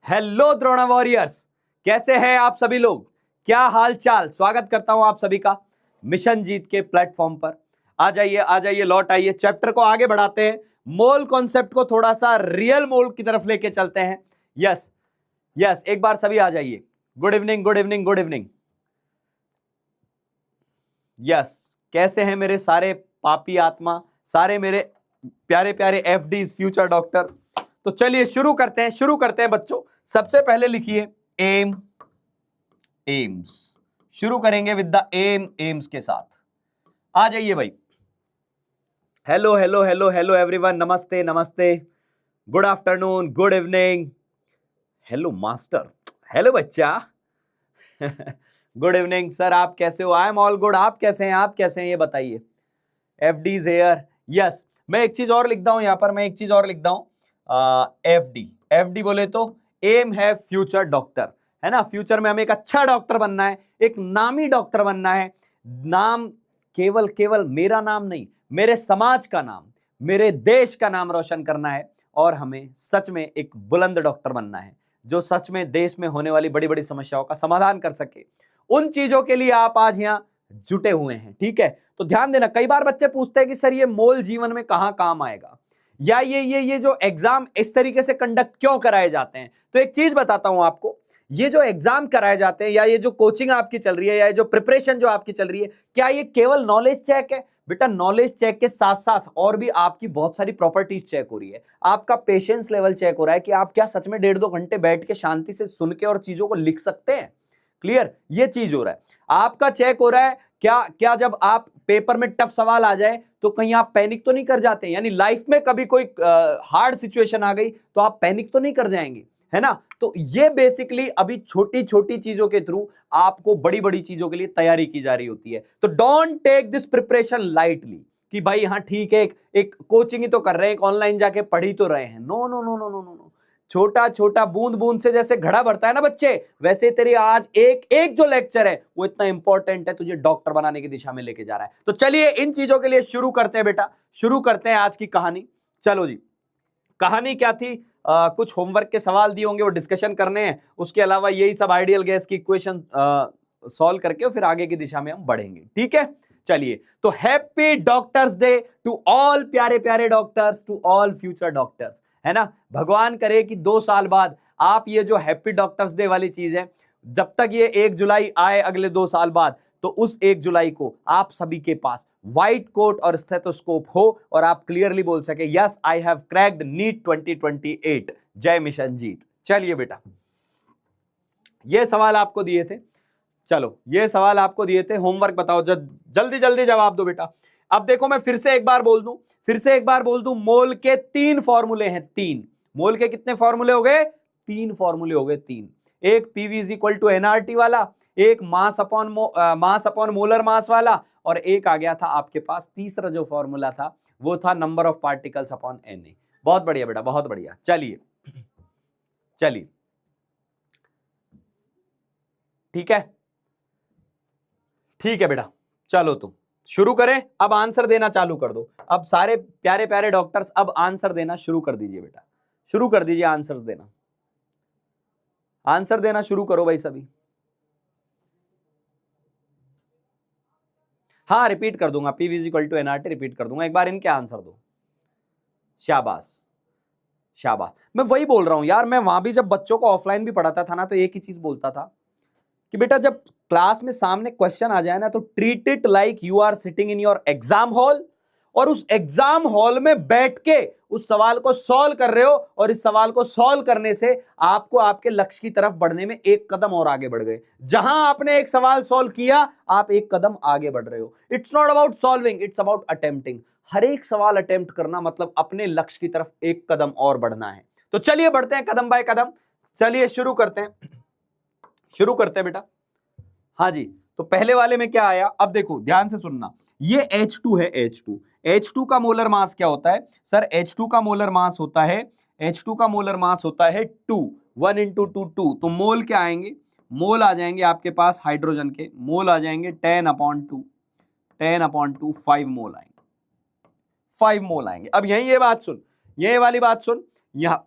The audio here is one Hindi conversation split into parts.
हेलो द्रोणा वॉरियर्स, कैसे हैं आप सभी लोग? क्या हाल चाल? स्वागत करता हूं आप सभी का मिशन जीत के प्लेटफॉर्म पर। आ जाइए, लौट आइए। चैप्टर को आगे बढ़ाते हैं, मोल कॉन्सेप्ट को थोड़ा सा रियल मोल की तरफ लेके चलते हैं। यस यस, एक बार सभी आ जाइए। Good evening, good evening, good evening. Yes, कैसे हैं मेरे सारे पापी आत्मा, सारे मेरे प्यारे प्यारे एफडीज, फ्यूचर डॉक्टर्स? तो चलिए शुरू करते हैं बच्चों। सबसे पहले लिखिए एम, एम्स। शुरू करेंगे विद द एम्स के साथ। आ जाइए भाई। Hello hello hello hello everyone, नमस्ते नमस्ते, good afternoon, good evening, hello master, hello बच्चा। गुड इवनिंग सर, आप कैसे हो? I am all good. आप कैसे हैं ये बताइए। FDs hair. यस, मैं एक चीज और लिखता हूं यहां पर, एफडी बोले तो एम है फ्यूचर डॉक्टर, है ना। फ्यूचर में हमें एक अच्छा डॉक्टर बनना है, एक नामी डॉक्टर बनना है। नाम केवल मेरा नाम नहीं, मेरे समाज का नाम, मेरे देश का नाम रोशन करना है। और हमें सच में एक बुलंद डॉक्टर बनना है जो सच में देश में होने वाली बड़ी बड़ी समस्याओं का समाधान कर सके। उन चीजों के लिए आप आज यहां जुटे हुए हैं, ठीक है। तो ध्यान देना, कई बार बच्चे पूछते हैं कि सर ये मोल जीवन में कहां काम आएगा, या ये जो एग्जाम इस तरीके से कंडक्ट क्यों कराए जाते हैं। तो एक चीज बताता हूं आपको, ये जो एग्जाम कराए जाते हैं, या ये जो कोचिंग आपकी चल रही है, या ये जो प्रिपरेशन जो आपकी चल रही है, क्या ये केवल नॉलेज चेक है? बेटा, नॉलेज चेक के साथ साथ और भी आपकी बहुत सारी प्रॉपर्टीज चेक हो रही है। आपका पेशेंस लेवल चेक हो रहा है कि आप क्या सच में 1.5-2 घंटे बैठ के शांति से सुन के और चीजों को लिख सकते हैं। क्लियर, ये चीज हो रहा है। आपका चेक हो रहा है क्या जब आप पेपर में टफ सवाल आ जाए तो कहीं आप पैनिक तो नहीं कर जाते? यानी लाइफ में कभी कोई हार्ड सिचुएशन आ गई तो आप पैनिक तो नहीं कर जाएंगे, है ना। तो ये बेसिकली अभी छोटी छोटी चीजों के थ्रू आपको बड़ी बड़ी चीजों के लिए तैयारी की जा रही होती है। तो don't take this preparation lightly कि भाई हाँ ठीक है, एक कोचिंग ही तो कर रहे हैं, एक ऑनलाइन जाके पढ़ ही तो रहे हैं। No no no no no no no. छोटा छोटा बूंद बूंद से जैसे घड़ा भरता है ना बच्चे, वैसे तेरी आज एक एक जो लेक्चर है वो इतना इंपॉर्टेंट है, तुझे डॉक्टर बनाने की दिशा में लेके जा रहा है। तो चलिए इन चीजों के लिए शुरू करते हैं बेटा, शुरू करते हैं आज की कहानी। चलो जी, कहानी क्या थी? कुछ होमवर्क के सवाल दिए होंगे, वो डिस्कशन करने हैं। उसके अलावा यही सब आइडियल गैस की इक्वेशन सॉल्व करके फिर आगे की दिशा में हम बढ़ेंगे, ठीक है। चलिए, तो happy doctors day to all प्यारे प्यारे doctors, to all future doctors, है ना। भगवान करे कि 2 साल बाद आप ये जो हैप्पी डॉक्टर्स डे वाली चीज है, जब तक ये 1 जुलाई आए अगले 2 साल बाद, तो उस 1 जुलाई को आप सभी के पास व्हाइट कोट और स्टेथोस्कोप हो और आप क्लियरली बोल सके yes I have cracked NEET 2028। जय मिशन जीत। चलिए बेटा, ये सवाल आपको दिए थे, चलो ये सवाल आपको दिए थे, होमवर्क बताओ, जल्दी जल्दी जवाब दो बेटा। अब देखो, मैं फिर से एक बार बोल दूं, मोल के 3 फॉर्मूले हैं। 3 मोल के कितने फॉर्मूले हो गए? 3 फॉर्मूले हो गए, 3। एक PV is equal to NRT वाला, एक मास अपॉन मोलर मास वाला, और एक आ गया था आपके पास तीसरा जो फॉर्मूला था वो था number of particles upon NA. बहुत बढ़िया बेटा, बहुत बढ़िया। चलिए चलिए, ठीक है, ठीक है बेटा, चलो तो शुरू करें। अब आंसर देना चालू कर दो। अब सारे प्यारे प्यारे डॉक्टर्स अब आंसर देना शुरू कर दीजिए बेटा, शुरू कर दीजिए आंसर्स देना। आंसर देना शुरू करो भाई सभी। हाँ, रिपीट कर दूंगा, P is equal to NRT repeat कर दूंगा, एक बार इनके आंसर दो। शाबाश शाबाश। मैं वही बोल रहा हूं यार, मैं वहां भी जब बच्चों को ऑफलाइन भी पढ़ाता था ना, तो एक ही चीज बोलता था कि बेटा जब क्लास में सामने क्वेश्चन आ जाए ना, तो treat it like you are sitting in your exam hall, और उस एग्जाम हॉल में बैठ के उस सवाल को सॉल्व कर रहे हो, और इस सवाल को सॉल्व करने से आपको आपके लक्ष्य की तरफ बढ़ने में एक कदम और आगे बढ़ गए। जहां आपने एक सवाल सॉल्व किया, आप एक कदम आगे बढ़ रहे हो। It's not about solving, it's about attempting. हर एक सवाल अटेम्प्ट करना मतलब अपने लक्ष्य की तरफ एक कदम और बढ़ना है। तो चलिए बढ़ते हैं कदम बाय कदम। चलिए शुरू करते हैं बेटा। हाँ जी, तो पहले वाले में क्या आया? अब देखो ध्यान से सुनना, ये H2 है, H2 का मोलर मास क्या होता है सर? H2 का मोलर मास होता है, H2 का मोलर मास होता है 2, 1 इंटू 2 2। तो मोल क्या आएंगे? मोल आ जाएंगे आपके पास हाइड्रोजन के, मोल आ जाएंगे 10/2, 10/2, 5 मोल आएंगे, 5 मोल आएंगे। अब यही ये बात सुन, ये वाली बात सुन, यहां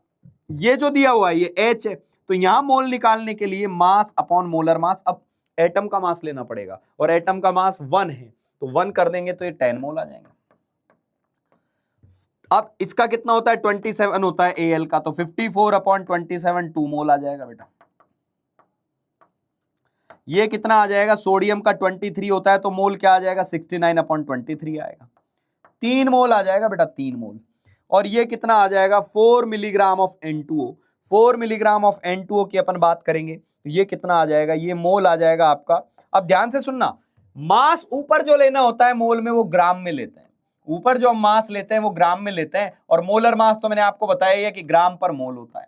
ये जो दिया हुआ है ये H है, तो यहां मोल निकालने के लिए मास अपॉन मोलर मास, अब एटम का मास लेना पड़ेगा और एटम का मास 1 है, तो 1 कर देंगे तो ये 10 मोल आ जाएंगे। अब इसका कितना होता है 27 होता है Al का, तो 54 अपॉन 27 2 मोल आ जाएगा बेटा। ये कितना आ जाएगा, सोडियम का 23 होता है तो मोल क्या आ जाएगा 69 अपॉन 23 आएगा, 3 मोल आ जाएगा बेटा, 3 मोल। और ये कितना आ जाएगा 4 milligram of N2O, 4 milligram of N2O की अपन बात करेंगे तो ये कितना आ जाएगा, ये मोल आ जाएगा आपका। अब ध्यान से सुनना, मास ऊपर जो लेना होता है मोल में वो ग्राम में लेते हैं, ऊपर जो हम मास लेते हैं वो ग्राम में लेते हैं, और मोलर मास तो मैंने आपको बताया है कि ग्राम पर मोल होता है,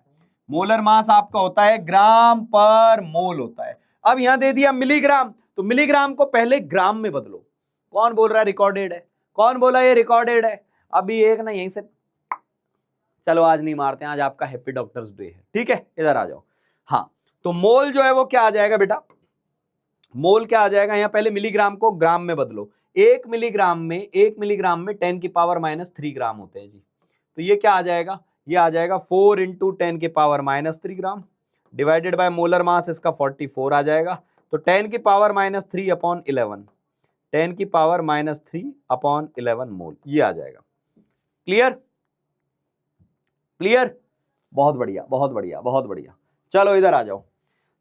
मोलर मास आपका होता है ग्राम पर मोल होता है। अब यहां दे दिया मिलीग्राम, तो मिलीग्राम को पहले ग्राम में बदलो। कौन बोल रहा है रिकॉर्डेड है, कौन बोला ये रिकॉर्डेड है? अभी एक ना यहीं से, चलो आज नहीं मारते हैं, आज आपका हैप्पी डॉक्टर्स डे है, ठीक है, इधर आ जाओ। हाँ, तो मोल जो है वो क्या आ जाएगा बेटा, मोल क्या आ जाएगा, यहां पहले मिलीग्राम को ग्राम में बदलो। 1 मिलीग्राम में 10 की पावर -3 ग्राम होते हैं जी, तो ये क्या आ जाएगा, ये आ जाएगा 4 इंटू 10 की power -3 gram divided by molar mass इसका 44 आ जाएगा, तो 10 की पावर -3 अपॉन 11, 10 की पावर -3 अपॉन 11 मोल, ये आ जाएगा। क्लियर, क्लियर, बहुत बढ़िया, बहुत बढ़िया, बहुत बढ़िया। चलो इधर आ जाओ,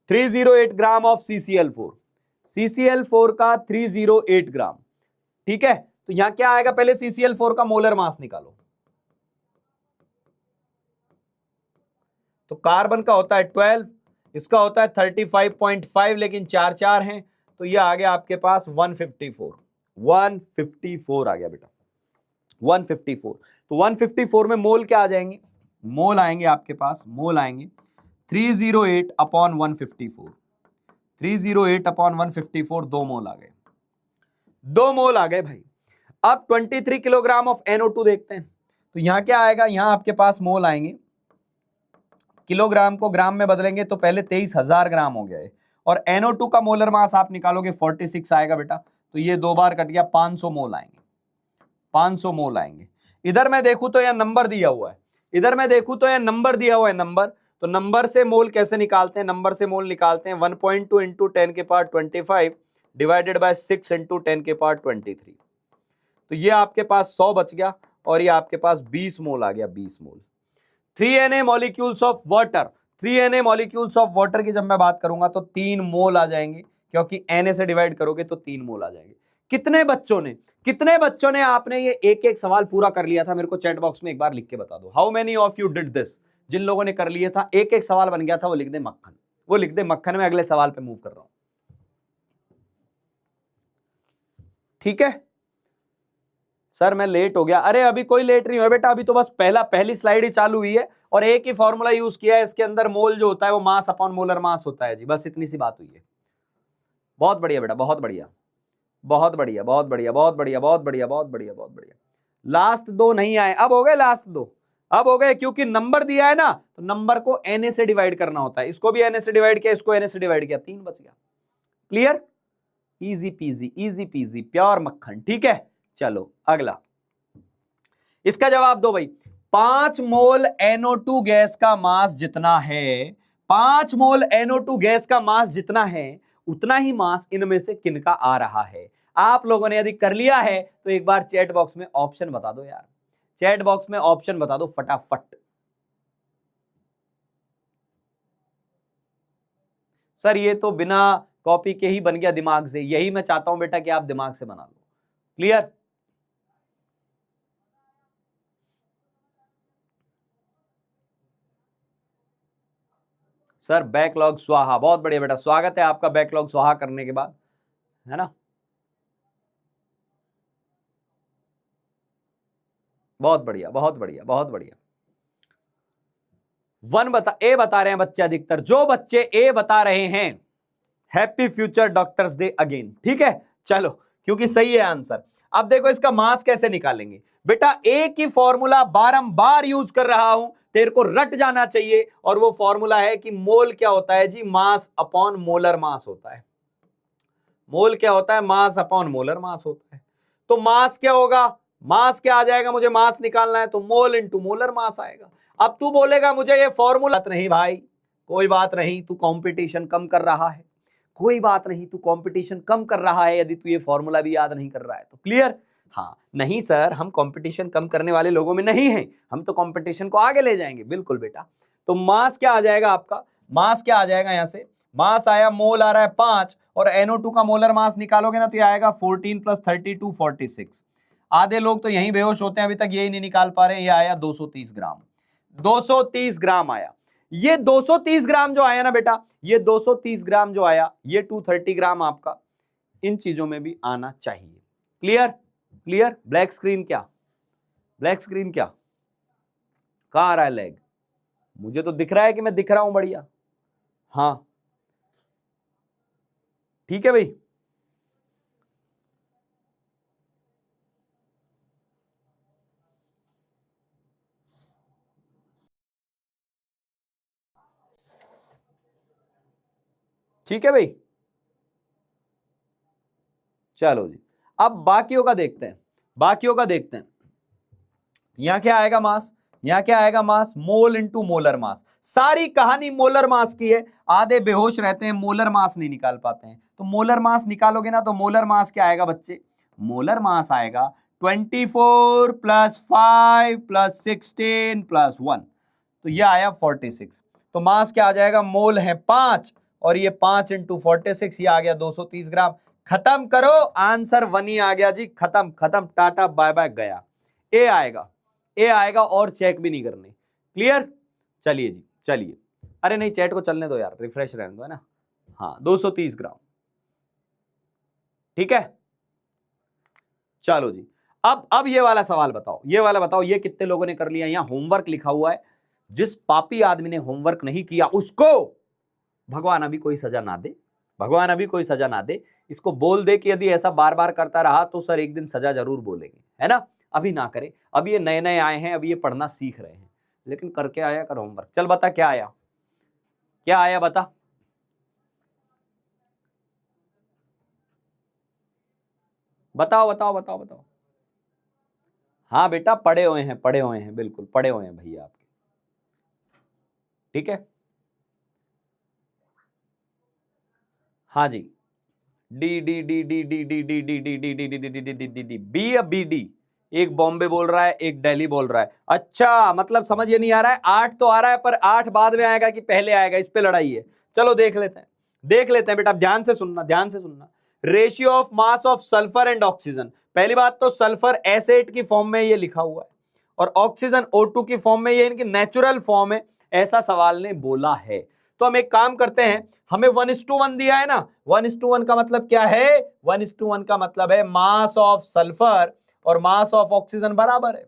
308 ग्राम ऑफ CCl4, CCl4 का 308 ग्राम, ठीक है। तो यहां क्या आएगा, पहले CCl4 का मोलर मास निकालो, तो कार्बन का होता है 12, इसका होता है 35.5, लेकिन 4 4 हैं, तो ये आ गया आपके पास 154, 154 आ गया बेटा, 154। तो 154 में मोल क्या आ जाएंगे, मोल आएंगे आपके पास, मोल आएंगे 308 अपॉन 154, 308 अपॉन 154, 2 मोल आ गए, 2 मोल आ गए भाई। अब 23 किलोग्राम ऑफ NO2 देखते हैं, तो यहां क्या आएगा, यहां आपके पास मोल आएंगे, किलोग्राम को ग्राम में बदलेंगे तो पहले 23,000 ग्राम हो गया है, और NO2 का मोलर मास आप निकालोगे 46 आएगा बेटा, तो ये 2 बार कट गया, 500 मोल आएंगे, 500 मोल आएंगे। इधर मैं देखूं तो यह नंबर दिया हुआ है, इधर मैं देखूं तो यह नंबर दिया हुआ है, नंबर, तो नंबर से मोल कैसे निकालते हैं, नंबर से मोल निकालते हैं 1.2 इंटू 10 के पावर 25 डिवाइडेड बाय 6 इंटू 10 के पावर 23, तो ये आपके पास 100 बच गया, और ये आपके पास 20 मोल आ गया, 20 मोल। 3Na molecules of water, 3Na molecules of water की जब मैं बात करूंगा तो 3 मोल आ जाएंगे, क्योंकि Na से डिवाइड करोगे तो 3 मोल आ जाएंगे। कितने बच्चों ने आपने ये एक एक सवाल पूरा कर लिया था, मेरे को चैट बॉक्स में एक बार लिख के बता दो, how many of you did this. जिन लोगों ने कर लिया था, एक एक सवाल बन गया था, वो लिख दे मक्खन, वो लिख दे मक्खन, में अगले सवाल पे मूव कर रहा हूं, ठीक है। सर मैं लेट हो गया, अरे अभी कोई लेट नहीं हुआ बेटा, अभी तो बस पहली स्लाइड ही चालू हुई है, और एक ही फॉर्मूला यूज किया है, इसके अंदर मोल जो होता है वो मास अपॉन मोलर मास होता है जी, बस इतनी सी बात हुई है। बहुत बढ़िया बेटा, बहुत बढ़िया, बहुत बढ़िया, बहुत बढ़िया, बहुत बढ़िया, बहुत बढ़िया, बहुत बढ़िया, बहुत बढ़िया। लास्ट 2 नहीं आए, अब हो गए लास्ट 2, अब हो गए, क्योंकि नंबर दिया है ना, तो नंबर को Na से डिवाइड करना होता है, इसको भी Na से डिवाइड किया, इसको Na से डिवाइड किया, 3 बच गया। क्लियर, इजी पीजी प्योर मक्खन, ठीक है। चलो अगला, इसका जवाब दो भाई। 5 मोल NO2 गैस का मास जितना है, 5 मोल NO2 गैस का मास जितना है, उतना ही मास इनमें से किनका आ रहा है। आप लोगों ने यदि कर लिया है तो एक बार चैट बॉक्स में ऑप्शन बता दो यार, चैट बॉक्स में ऑप्शन बता दो फटाफट। सर ये तो बिना कॉपी के ही बन गया दिमाग से, यही मैं चाहता हूं बेटा कि आप दिमाग से बना लो। क्लियर, सर बैकलॉग स्वाहा, बहुत बढ़िया बेटा, स्वागत है आपका बैकलॉग स्वाहा करने के बाद, है ना, बहुत बढ़िया, बहुत बढ़िया, बहुत बढ़िया। ए बता रहे हैं बच्चे अधिकतर, जो बच्चे ए बता रहे हैं, happy future doctors day again, ठीक है। चलो, क्योंकि सही है आंसर। अब देखो इसका मास कैसे निकालेंगे बेटा, एक ही फॉर्मूला बारंबार यूज कर रहा हूं, तेरे को रट जाना चाहिए, और वो फॉर्मूला है कि मोल क्या होता है जी, मास अपॉन मोलर मास होता है। मोल क्या होता है, मास अपॉन मोलर मास होता है। तो मास क्या होगा, मास क्या आ जाएगा, मुझे मास निकालना है तो मोल इंटू मोलर मास आएगा। अब तू बोलेगा मुझे ये फॉर्मूला नहीं भाई, कोई बात नहीं, तू कंपटीशन कम कर रहा है, कोई बात नहीं, तू कंपटीशन कम कर रहा है यदि तू ये फॉर्मूला भी याद नहीं कर रहा है तो। क्लियर? हाँ, नहीं सर हम कंपटीशन कम करने वाले लोगों में नहीं हैं, हम तो कंपटीशन को आगे ले जाएंगे। बिल्कुल बेटा। तो मास क्या आ जाएगा आपका, मास क्या आ जाएगा यहां से, मास आया, मोल आ रहा है 5 और NO2 का मोलर मास निकालोगे ना तो ये आएगा 14 + 32 46। आधे लोग तो यहीं बेहोश होते हैं, अभी तक यही नहीं निकाल पा रहे हैं। ये आया 230 ग्राम, 230 ग्राम आया। ये 230 ग्राम जो आया ना बेटा, ये 230 ग्राम जो आया, ये 230 ग्राम आपका इन चीजों में भी आना चाहिए। क्लियर? क्लियर? ब्लैक स्क्रीन क्या, ब्लैक स्क्रीन क्या, कहां आ रहा है लैग? मुझे तो दिख रहा है कि मैं दिख रहा हूं बढ़िया। हाँ ठीक है भाई। ठीक है भाई, चलो जी। अब बाकियों का देखते हैं, बाकियों का देखते हैं। यहां क्या आएगा मास, यहां क्या आएगा मास, मोल इंटू मोलर मास। सारी कहानी मोलर मास की है, आधे बेहोश रहते हैं, मोलर मास नहीं निकाल पाते हैं। तो मोलर मास निकालोगे ना तो मोलर मास क्या आएगा बच्चे, मोलर मास आएगा 24 + 5 + 16 + 1, तो ये आया 46। तो मास क्या आ जाएगा, मोल है 5 और ये 5 × 46, ये आ गया 230 ग्राम। खत्म करो, आंसर 1 ही आ गया जी, खत्म खत्म, टाटा बाय बाय गया। ए आएगा, ए आएगा और चेक भी नहीं करने। क्लियर? चलिए जी, चलिए। अरे नहीं, चैट को चलने दो यार, रिफ्रेश रहने दो, है ना। हाँ 230 ग्राम, ठीक है। चलो जी, अब ये वाला सवाल बताओ, ये वाला बताओ, ये कितने लोगों ने कर लिया? यहां होमवर्क लिखा हुआ है, जिस पापी आदमी ने होमवर्क नहीं किया उसको भगवान अभी कोई सजा ना दे, भगवान अभी कोई सजा ना दे। इसको बोल दे कि यदि ऐसा बार बार करता रहा तो सर एक दिन सजा जरूर बोलेंगे, है ना। अभी ना करे, अभी ये नए नए आए हैं, अभी ये पढ़ना सीख रहे हैं, लेकिन करके आया कर होमवर्क। चल बता क्या आया, क्या आया बता। बताओ बताओ बताओ बताओ। हाँ बेटा पढ़े हुए हैं, पढ़े हुए हैं, बिल्कुल पढ़े हुए हैं भैया आपके, ठीक है। हाँ जी, D D D D D D D D D D D D D D D D D D B या बी डी। एक बॉम्बे बोल रहा है, एक दिल्ली बोल रहा है। अच्छा मतलब समझ ये नहीं आ रहा है, 8 तो आ रहा है पर 8 बाद में आएगा कि पहले आएगा, इस पे लड़ाई है। चलो देख लेते हैं, देख लेते हैं बेटा, ध्यान से सुनना, ध्यान से सुनना। Ratio of mass of sulphur and oxygen. पहली बात तो सल्फर एसिड की फॉर्म में ये लिखा हुआ है और ऑक्सीजन O2 की फॉर्म में, ये इनकी नेचुरल फॉर्म है, ऐसा सवाल ने बोला है। तो हम एक काम करते हैं, हमें 1:1 दिया है ना, 1:1 का मतलब क्या है, 1:1 का मतलब है मास ऑफ सल्फर और मास ऑफ ऑक्सीजन बराबर है,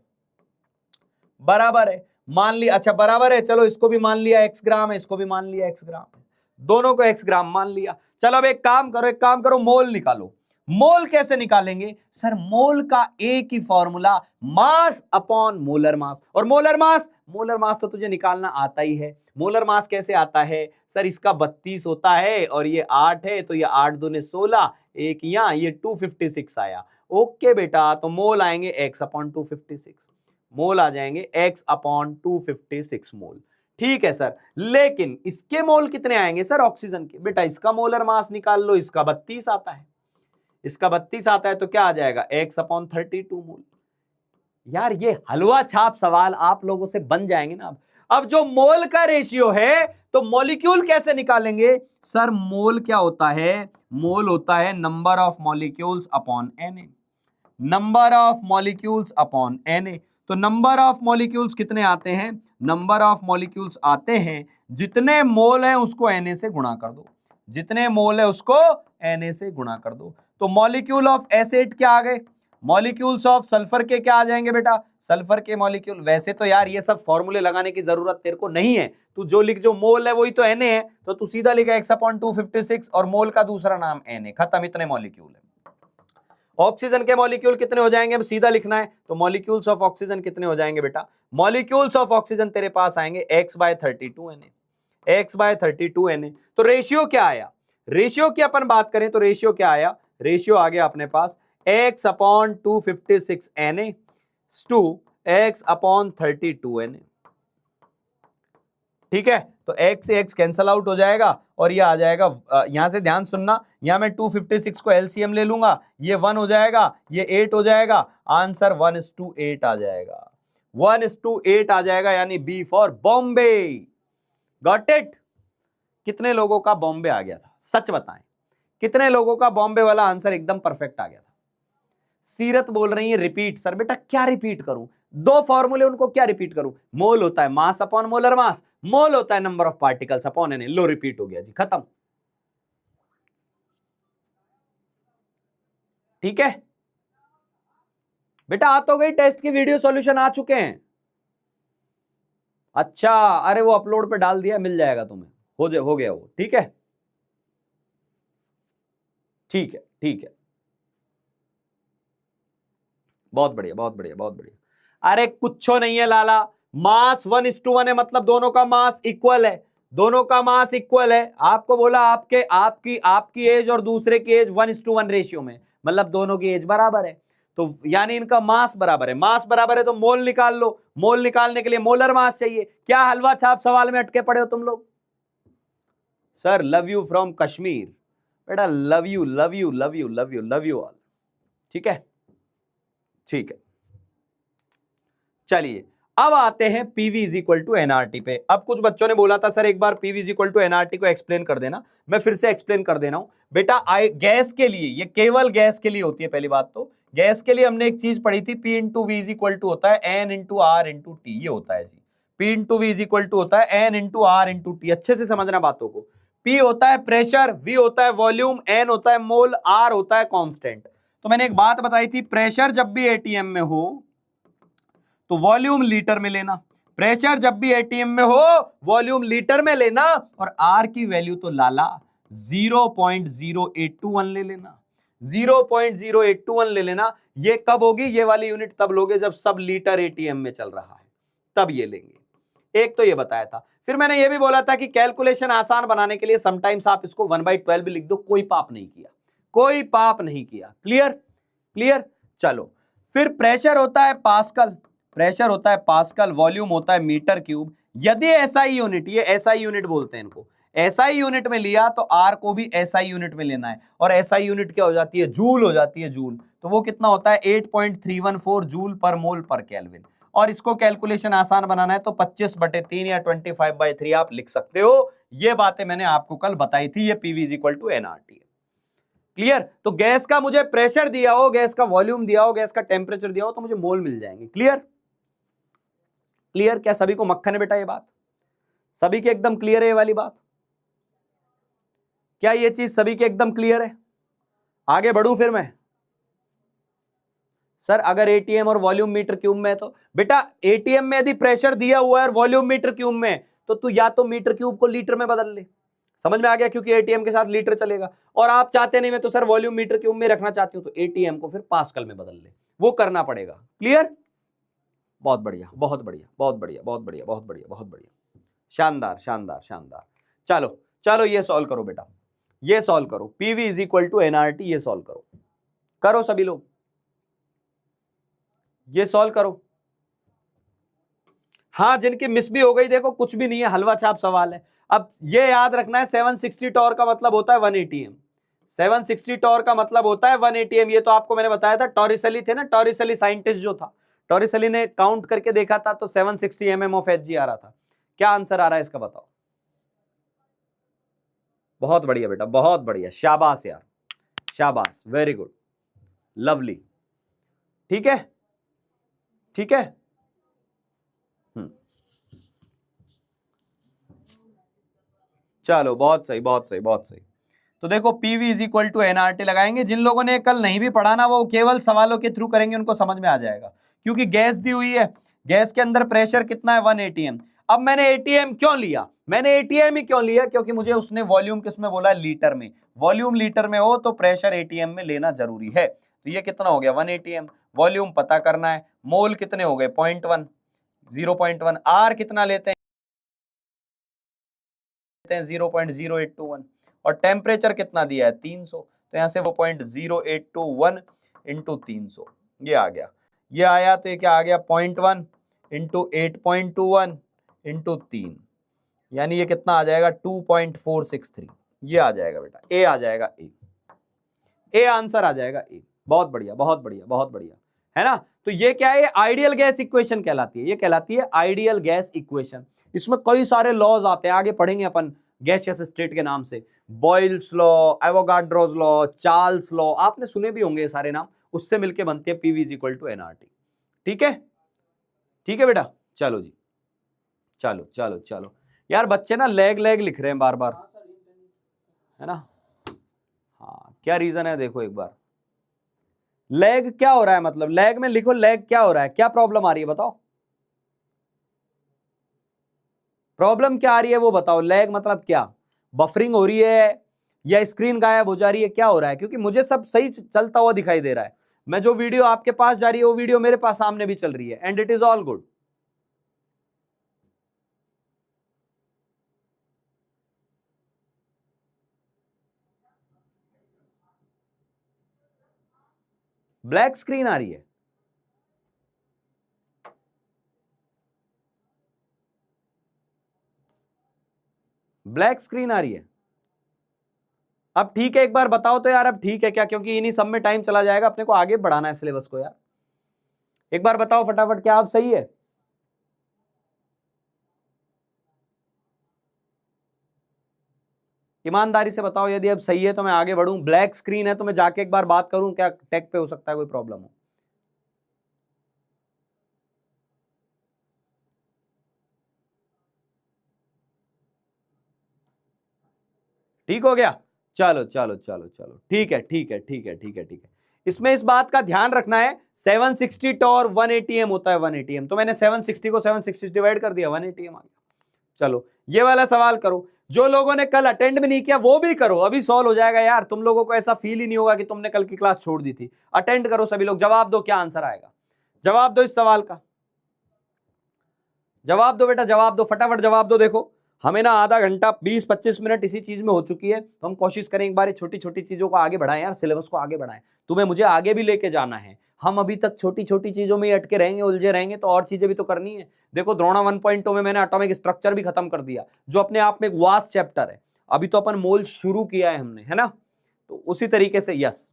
बराबर है। मान लिया, अच्छा बराबर है, चलो इसको भी मान लिया x ग्राम है, इसको भी मान लिया x ग्राम है, दोनों को x ग्राम मान लिया। चलो अब एक काम करो, एक काम करो, मोल निकालो। मोल कैसे निकालेंगे सर, मोल का एक ही formula, mass upon molar mass. और मोलर मास, मोलर मास तो तुझे निकालना आता ही है। मोलर मास कैसे आता है सर, इसका 32 होता है और ये 8 है, तो ये 8 दूने 16, एक यहाँ, ये 256 आया। ओके बेटा, तो मोल आएंगे x/256, मोल आ जाएंगे x/256 मोल। ठीक है सर, लेकिन इसके मोल कितने आएंगे सर ऑक्सीजन के? बेटा इसका मोलर मास निकाल लो, इसका 32 आता है, इसका 32 आता है, तो क्या आ जाएगा x/32 मोल। यार ये हलवा छाप सवाल आप लोगों से बन जाएंगे ना। अब जो मोल का रेशियो है तो मॉलिक्यूल कैसे निकालेंगे सर, मोल क्या होता है, मोल होता है number of molecules upon Na, number of molecules upon Na। तो नंबर ऑफ मॉलिक्यूल्स कितने आते हैं, नंबर ऑफ मॉलिक्यूल्स आते हैं, जितने मोल हैं उसको Na से गुणा कर दो, जितने मोल है उसको Na से गुणा कर दो। तो मॉलिक्यूल ऑफ एसिड क्या आ गए, मॉलिक्यूल्स ऑफ सल्फर के क्या आ जाएंगे बेटा, सल्फर के मॉलिक्यूल। वैसे तो यार ये सब फॉर्मूले लगाने की जरूरत तेरे को नहीं है, तू जो लिख, जो मोल है वही तो Na है, तो तू सीधा लिखा x/256 और मोल का दूसरा नाम Na, खत्म, इतने मॉलिक्यूल है। ऑक्सीजन के मॉलिक्यूल कितने हो जाएंगे, अब सीधा लिखना है, तो मॉलिक्यूल्स ऑफ ऑक्सीजन कितने हो जाएंगे बेटा, मॉलिक्यूल्स ऑफ ऑक्सीजन तेरे पास आएंगे x/32 Na, x/32 Na। तो रेशियो क्या आया, रेशियो की अपन बात करें तो रेशियो क्या आया, रेशियो आ गया अपने पास x/256 Na to x/32 Na। ठीक है, तो x से x कैंसल आउट हो जाएगा और ये आ जाएगा, यहां से ध्यान सुनना, यहां मैं 256 को एलसीएम ले लूंगा, ये 1 हो जाएगा, ये 8 हो जाएगा, आंसर 1:8 आ जाएगा, 1:8 आ जाएगा, यानी B for Bombay. Got it? कितने लोगों का बॉम्बे आ गया था, सच बताएं, कितने लोगों का बॉम्बे वाला आंसर एकदम परफेक्ट आ गया था? सीरत बोल रही है रिपीट। सर बेटा क्या रिपीट करूं, दो फॉर्मूले, उनको क्या रिपीट करूं? मोल होता है मास अपॉन मोलर मास, मोल होता है number of particles upon N. लो रिपीट हो गया जी, खत्म। ठीक है बेटा, आ तो गई, टेस्ट की वीडियो सॉल्यूशन आ चुके हैं। अच्छा, अरे वो अपलोड पे डाल दिया, मिल जाएगा तुम्हें, हो गया वो। ठीक है, ठीक है, ठीक है, बहुत बढ़िया, बहुत बढ़िया, बहुत बढ़िया। अरे कुछ नहीं है लाला, मास 1:1 है, मतलब दोनों का मास इक्वल है, दोनों का मास इक्वल है। आपको बोला आपके आपकी आपकी एज और दूसरे की एज 1:1 रेशियो में, मतलब दोनों की एज बराबर है, तो यानी इनका मास बराबर है। मास बराबर है तो मोल निकाल लो, मोल निकालने के लिए मोलर मास चाहिए। क्या हलवा छाप सवाल में अटके पड़े हो तुम लोग? Sir love you from Kashmir. बेटा love you, love you, love you, love you, love you all. ठीक है, ठीक है, चलिए अब आते हैं PV is equal to NRT पे। अब कुछ बच्चों ने बोला था सर एक बार PV is equal to NRT को एक्सप्लेन कर देना, मैं फिर से एक्सप्लेन कर दे रहा हूं बेटा। गैस के लिए, ये केवल गैस के लिए होती है। पहली बात तो गैस के लिए हमने एक चीज पढ़ी थी, P into V is equal to होता है N into R into T, ये होता है जी। P into V is equal to होता है N into R into T. अच्छे से समझना बातों को। पी होता है प्रेशर, वी होता है वॉल्यूम, एन होता है मोल, आर होता है कांस्टेंट। तो मैंने एक बात बताई थी, प्रेशर जब भी एटीएम में हो तो वॉल्यूम लीटर में लेना, प्रेशर जब भी एटीएम में हो वॉल्यूम लीटर में लेना, और आर की वैल्यू तो लाला 0.0821 ले लेना, 0.0821 ले लेना। ये कब होगी ये वाली यूनिट? तब लोगे जब सब लीटर एटीएम में चल रहा है, तब ये लेंगे। एक तो ये बताया था। फिर मैंने ये भी बोला था कि कैलकुलेशन आसान बनाने के लिए समटाइम्स आप इसको 1/12 भी लिख दो, कोई पाप नहीं किया, कोई पाप नहीं किया। क्लियर? क्लियर? चलो, फिर प्रेशर होता है पास्कल, प्रेशर होता है पास्कल, वॉल्यूम होता है मीटर क्यूब। यदि एसआई यूनिट, ये एसआई यूनिट बोलते हैं इनको, एसआई यूनिट में लिया तो आर को भी एसआई यूनिट में लेना है, और एसआई यूनिट क्या हो जाती है? जूल हो जाती है, जूल। तो वो कितना होता है? 8.314 जूल पर मोल पर केल्विन। और इसको कैलकुलेशन आसान बनाना है तो 25/3 या 25/3 आप लिख सकते हो। ये बातें मैंने आपको कल बताई थी। ये PV is equal to NRT है। क्लियर? तो गैस का मुझे प्रेशर दिया हो, गैस का वॉल्यूम दिया हो, गैस का टेम्परेचर दिया हो, तो मुझे मोल मिल जाएंगे। क्लियर? क्लियर? क्या सभी को मक्खन है बेटा ये बात? सभी के एकदम क्लियर है ये वाली बात? क्या ये चीज सभी के एकदम क्लियर है? आगे बढ़ूं फिर मैं? सर अगर एटीएम और वॉल्यूम मीटर क्यूब में है तो बेटा एटीएम में यदि प्रेशर दिया हुआ है और वॉल्यूम मीटर क्यूब में, तो तू या तो मीटर क्यूब को लीटर में बदल ले। समझ में आ गया? क्योंकि एटीएम के साथ लीटर चलेगा। और आप चाहते नहीं, मैं तो सर वॉल्यूम मीटर क्यूब में रखना चाहती हूं, तो एटीएम को फिर पास्कल में बदल ले, वो करना पड़ेगा। क्लियर? बहुत बढ़िया, बहुत बढ़िया, बहुत बढ़िया, बहुत बढ़िया, बहुत बढ़िया, बहुत बढ़िया, शानदार, शानदार, शानदार। चलो चलो ये सॉल्व करो बेटा, ये सॉल्व करो। PV is equal to NRT, ये सॉल्व करो, करो सभी लोग, ये सॉल्व करो। हाँ, जिनकी मिस भी हो गई, देखो कुछ भी नहीं है, हलवा छाप सवाल है। अब ये याद रखना है, 760 टॉर का मतलब होता है 1 एटीएम। 760 टॉर का मतलब होता है 1 एटीएम। ये तो आपको मैंने बताया था, टॉरिसली थे ना, टॉरिसली साइंटिस्ट जो था, टॉरिसली ने काउंट करके देखा था तो 760 mm ऑफ एचजी आ रहा था। क्या आंसर आ रहा है इसका बताओ? बहुत बढ़िया बेटा, बहुत बढ़िया, शाबाश यार, शाबाश, वेरी गुड, लवली। ठीक है, ठीक है। चलो बहुत सही, बहुत सही, बहुत सही। तो देखो PV is equal to NRT लगाएंगे। जिन लोगों ने कल नहीं भी पढ़ा ना, वो केवल सवालों के थ्रू करेंगे, उनको समझ में आ जाएगा। क्योंकि गैस दी हुई है, गैस के अंदर प्रेशर कितना है? 1 एटीएम। अब मैंने एटीएम क्यों लिया? मैंने एटीएम ही क्यों लिया? क्योंकि मुझे उसने वॉल्यूम किसमें बोला है? लीटर में। वॉल्यूम लीटर में हो तो प्रेशर एटीएम में लेना जरूरी है। तो ये कितना हो गया? 1 एटीएम। वॉल्यूम पता करना है, मोल कितने हो गए? 0.1, 0.1। आर कितना लेते हैं? 0.0821। और टेम्परेचर कितना दिया है? 300। तो यहां से वो 0.0821 इंटू 300 ये आ गया। ये आया तो ये क्या आ गया? 0.1 इंटू 8.21 इंटू 3, यानी ये कितना आ जाएगा 2.463, ये आ जाएगा बेटा, ए आ जाएगा, ए आंसर आ जाएगा ए। बहुत बढ़िया बहुत बढ़िया बहुत बढ़िया, है ना। तो ये क्या है, आइडियल गैस इक्वेशन कहलाती है, ये कहलाती है आइडियल गैस इक्वेशन। इसमें कई सारे लॉज आते हैं, आगे पढ़ेंगे अपन गैसियस स्टेट के नाम से, Boyle's law, Avogadro's law, Charles law, आपने सुने भी होंगे ये सारे नाम, उससे मिलके बनती है PV is equal to NRT. ठीक है, ठीक है बेटा, चलो जी, चलो चलो चलो। यार बच्चे ना लेग लेग लिख रहे हैं बार बार, है ना। हाँ, क्या रीजन है देखो एक बार, लेग क्या हो रहा है, मतलब लेग में लिखो, लेग क्या हो रहा है, क्या प्रॉब्लम आ रही है बताओ, प्रॉब्लम क्या आ रही है वो बताओ। लैग मतलब क्या, बफरिंग हो रही है या स्क्रीन गायब हो जा रही है, क्या हो रहा है? क्योंकि मुझे सब सही चलता हुआ दिखाई दे रहा है, मैं जो वीडियो आपके पास जा रही है वो वीडियो मेरे पास सामने भी चल रही है, and it is all good. Black screen आ रही है, ब्लैक स्क्रीन आ रही है। अब ठीक है, एक बार बताओ तो यार, अब ठीक है क्या? क्योंकि इन्हीं सब में टाइम चला जाएगा, अपने को आगे बढ़ाना है सिलेबस को यार। एक बार बताओ फटाफट, क्या आप सही है? ईमानदारी से बताओ, यदि अब सही है तो मैं आगे बढ़ूं, ब्लैक स्क्रीन है तो मैं जाके एक बार बात करूं, क्या टेक पे हो सकता है कोई प्रॉब्लम हो? ठीक हो गया, चलो चलो चलो चलो, ठीक है ठीक है ठीक है ठीक है ठीक है। इसमें इस बात का ध्यान रखना है, 760 टॉर 180 एम होता है, 180 एम, तो मैंने 760 को 760 डिवाइड कर दिया, 180 एम आ गया। चलो ये वाला सवाल करो, जो लोगों ने कल अटेंड भी नहीं किया वो भी करो, अभी सॉल्व हो जाएगा यार, तुम लोगों को ऐसा फील ही नहीं होगा कि तुमने कल की क्लास छोड़ दी थी। अटेंड करो सभी लोग, जवाब दो, क्या आंसर आएगा, जवाब दो इस सवाल का, जवाब दो बेटा, जवाब दो, फटाफट जवाब दो। देखो हमें ना आधा घंटा 20-25 मिनट इसी चीज में हो चुकी है, तो हम कोशिश करें एक बार छोटी छोटी चीजों को आगे बढ़ाएं यार, सिलेबस को आगे बढ़ाएं, तुम्हें मुझे आगे भी लेके जाना है। हम अभी तक छोटी छोटी चीजों में अटके रहेंगे, उलझे रहेंगे, तो और चीजें भी तो करनी है। देखो द्रोणा 1.0 में मैंने एटॉमिक स्ट्रक्चर भी खत्म कर दिया, जो अपने आप में एक वास्ट चैप्टर है। अभी तो अपन मोल शुरू किया है हमने, है ना। तो उसी तरीके से यस,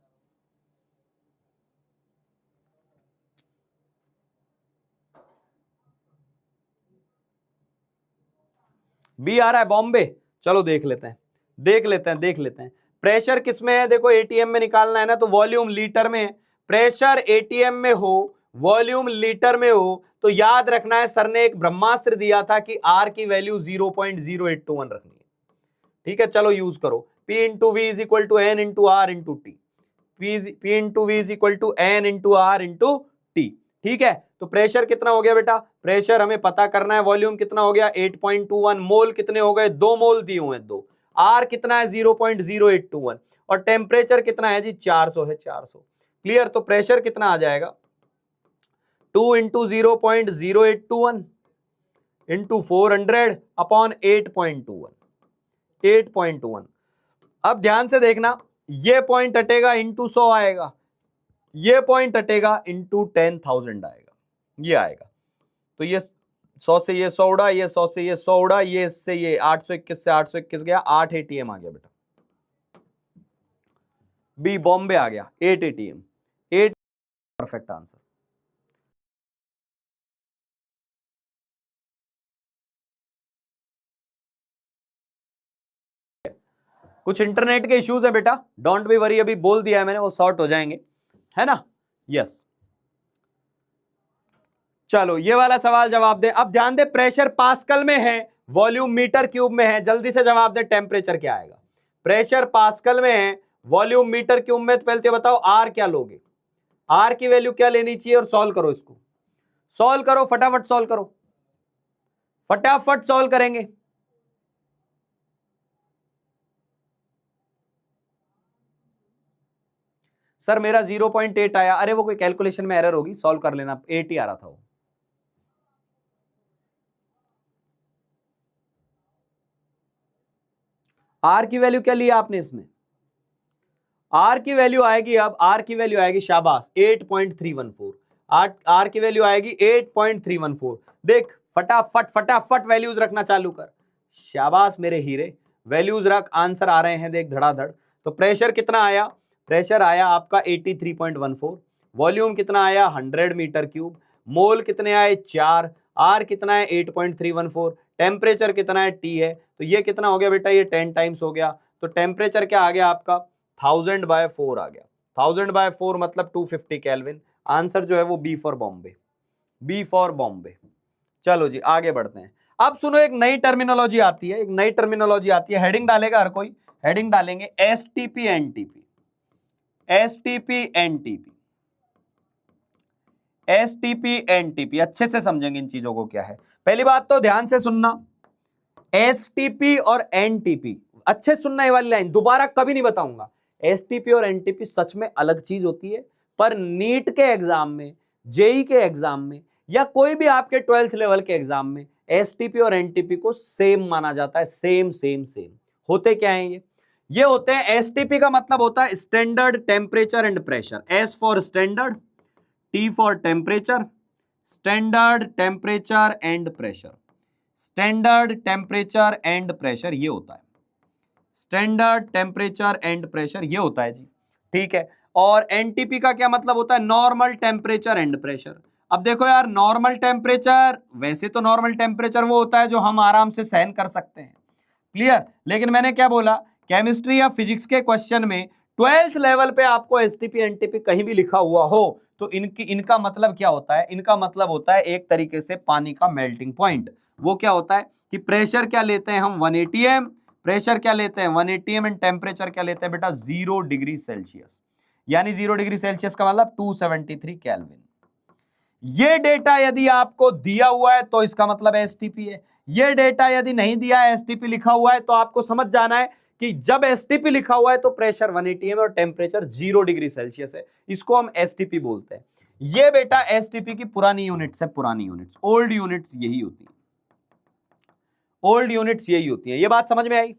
बी आ रहा है बॉम्बे, चलो देख लेते हैं, देख लेते हैं, देख लेते हैं। प्रेशर किसमें है? देखो एटीएम में निकालना है ना, तो वॉल्यूम लीटर में है। प्रेशर एटीएम में हो, वॉल्यूम लीटर में हो, तो याद रखना है, सर ने एक ब्रह्मास्त्र दिया था कि आर की वैल्यू 0.0821 रखनी है। ठीक है, चलो यूज करो, P into V is equal to N into R into T, P into V is equal to N into R into T. ठीक है, तो प्रेशर कितना हो गया बेटा? प्रेशर हमें पता करना है, वॉल्यूम कितना हो गया 8.21, मोल कितने हो गए? 2 मोल दिए हुए हैं, 2। आर कितना है? 0.0821, और टेम्परेचर कितना है जी? 400 है, 400। क्लियर? तो प्रेशर कितना आ जाएगा? 2 इंटू 0.0821 इंटू 400 अपॉन 8.21, 8.21। अब ध्यान से देखना, ये पॉइंट हटेगा इंटू 100 आएगा, ये पॉइंट हटेगा इंटू 10,000 आएगा, ये आएगा। तो ये 100 से ये 100 उड़ा, ये 100 से ये 100 उड़ा, ये इससे ये 821 से 821 गया, 8 एटीएम आ गया बेटा। बी बॉम्बे आ गया 8 एटीएम, 8 परफेक्ट आंसर। कुछ इंटरनेट के इश्यूज है बेटा, डोंट बी वरी, अभी बोल दिया है मैंने, वो सॉर्ट हो जाएंगे, है ना। यस, चलो ये वाला सवाल जवाब दे। अब ध्यान दे, प्रेशर पास्कल में है, वॉल्यूम मीटर क्यूब में है, जल्दी से जवाब दे, टेम्परेचर क्या आएगा? प्रेशर पास्कल में है, वॉल्यूम मीटर क्यूब में, तो पहले तो बताओ आर क्या लोगे, आर की वैल्यू क्या लेनी चाहिए, और सॉल्व करो इसको, सॉल्व करो फटाफट, सॉल्व करो, फटाफट सॉल्व करेंगे। सर मेरा 0.8 आया, अरे वो कोई कैलकुलेशन में एरर होगी, सॉल्व कर लेना, 8 ही आ रहा था वो। आर की वैल्यू क्या लिया आपने इसमें? आर की वैल्यू आएगी, अब आर की वैल्यू आएगी, शाबाश, 8.314, आर की वैल्यू आएगी 8.314। देख फटाफट फटाफट वैल्यूज रखना चालू कर, शाबाश मेरे हीरे, वैल्यूज रख, आंसर आ रहे हैं देख धड़ाधड़। तो प्रेशर कितना आया, प्रेशर आया आपका 83.14, वॉल्यूम कितना आया 100 मीटर क्यूब, मोल कितने आए 4, आर कितना है 8.314, टेम्परेचर कितना है टी है, तो ये कितना हो गया बेटा, ये 10 टाइम्स हो गया। तो टेम्परेचर क्या आ गया आपका 1000/4 आ गया, 1000/4 मतलब 250 केल्विन। आंसर जो है वो B for Bombay, B for Bombay. चलो जी आगे बढ़ते हैं। अब सुनो, एक नई टर्मिनोलॉजी आती है, एक नई टर्मिनोलॉजी आती है, हेडिंग डालेगा हर कोई, हेडिंग डालेंगे STP NTP, STP NTP, STP NTP. अच्छे से समझेंगे इन चीजों को क्या है। पहली बात तो ध्यान से सुनना, एसटीपी और एनटीपी, अच्छे सुनना ये वाली लाइन, दोबारा कभी नहीं बताऊंगा। एसटीपी और एनटीपी सच में अलग चीज होती है, पर नीट के एग्जाम में, जेई के एग्जाम में, या कोई भी आपके 12th लेवल के एग्जाम में एसटीपी और एनटीपी को सेम माना जाता है, सेम सेम सेम। होते क्या है ये होते हैं, एसटीपी का मतलब होता है standard temperature and pressure, S for standard, T for temperature, standard temperature and pressure, standard temperature and pressure ये होता है, स्टैंडर्ड टेम्परेचर एंड प्रेशर ये होता है जी, ठीक है। और एनटीपी का क्या मतलब होता है, नॉर्मल टेम्परेचर एंड प्रेशर। अब देखो यार, नॉर्मल टेम्परेचर, वैसे तो नॉर्मल टेम्परेचर वो होता है जो हम आराम से सहन कर सकते हैं, क्लियर। लेकिन मैंने क्या बोला, केमिस्ट्री या फिजिक्स के क्वेश्चन में 12th लेवल पे आपको एसटीपी एनटीपी कहीं भी लिखा हुआ हो तो इनका मतलब क्या होता है, इनका मतलब होता है एक तरीके से पानी का मेल्टिंग पॉइंट। वो क्या होता है कि प्रेशर क्या लेते हैं हम 180 एम, प्रेशर क्या लेते हैं 180 एम, एंड टेम्परेचर क्या लेते हैं बेटा 0 डिग्री सेल्सियस, यानी 0 डिग्री सेल्सियस का मतलब 273 केल्विन। ये डेटा यदि आपको दिया हुआ है तो इसका मतलब एसटीपी है, ये डेटा यदि नहीं दिया है, एसटीपी लिखा हुआ है, तो आपको समझ जाना है कि जब एसटीपी लिखा हुआ है तो प्रेशर 180 एम और टेम्परेचर 0 डिग्री सेल्सियस है, इसको हम एसटीपी बोलते हैं। ये बेटा एसटीपी की पुरानी यूनिट्स है, पुरानी यूनिट्स, ओल्ड यूनिट्स यही होती है, ओल्ड यूनिट्स यही होती है। ये बात समझ में आई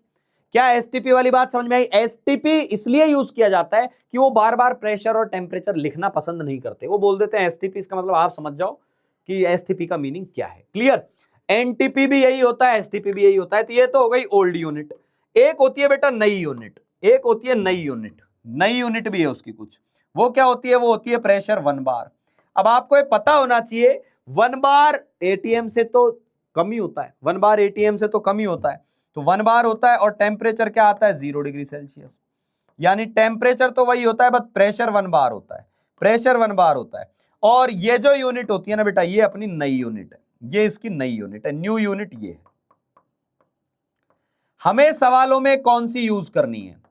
क्या, एसटीपी वाली बात समझ में आई। एसटीपी इसलिए यूज किया जाता है कि वो बार बार प्रेशर और टेम्परेचर लिखना पसंद नहीं करते, वो बोल देते हैं एसटीपी, इसका मतलब आप समझ जाओ कि एसटीपी का मीनिंग क्या है, क्लियर। एनटीपी भी यही होता है, एसटीपी भी यही होता है। तो ये तो हो गई ओल्ड यूनिट। एक होती है बेटा नई यूनिट, एक होती है नई यूनिट, नई यूनिट भी है उसकी कुछ, वो क्या होती है, वो होती है प्रेशर 1 बार। अब आपको ये पता होना चाहिए 1 बार एटीएम से तो कम ही होता है, 1 बार एटीएम से तो कम ही होता है, तो 1 बार होता है, और टेम्परेचर क्या आता है 0 डिग्री सेल्सियस, यानी टेम्परेचर तो वही होता है, बस प्रेशर 1 बार होता है, प्रेशर 1 बार होता है। और ये जो यूनिट होती है ना बेटा, ये अपनी नई यूनिट है, ये इसकी नई यूनिट है, न्यू यूनिट ये है। हमें सवालों में कौन सी यूज करनी है,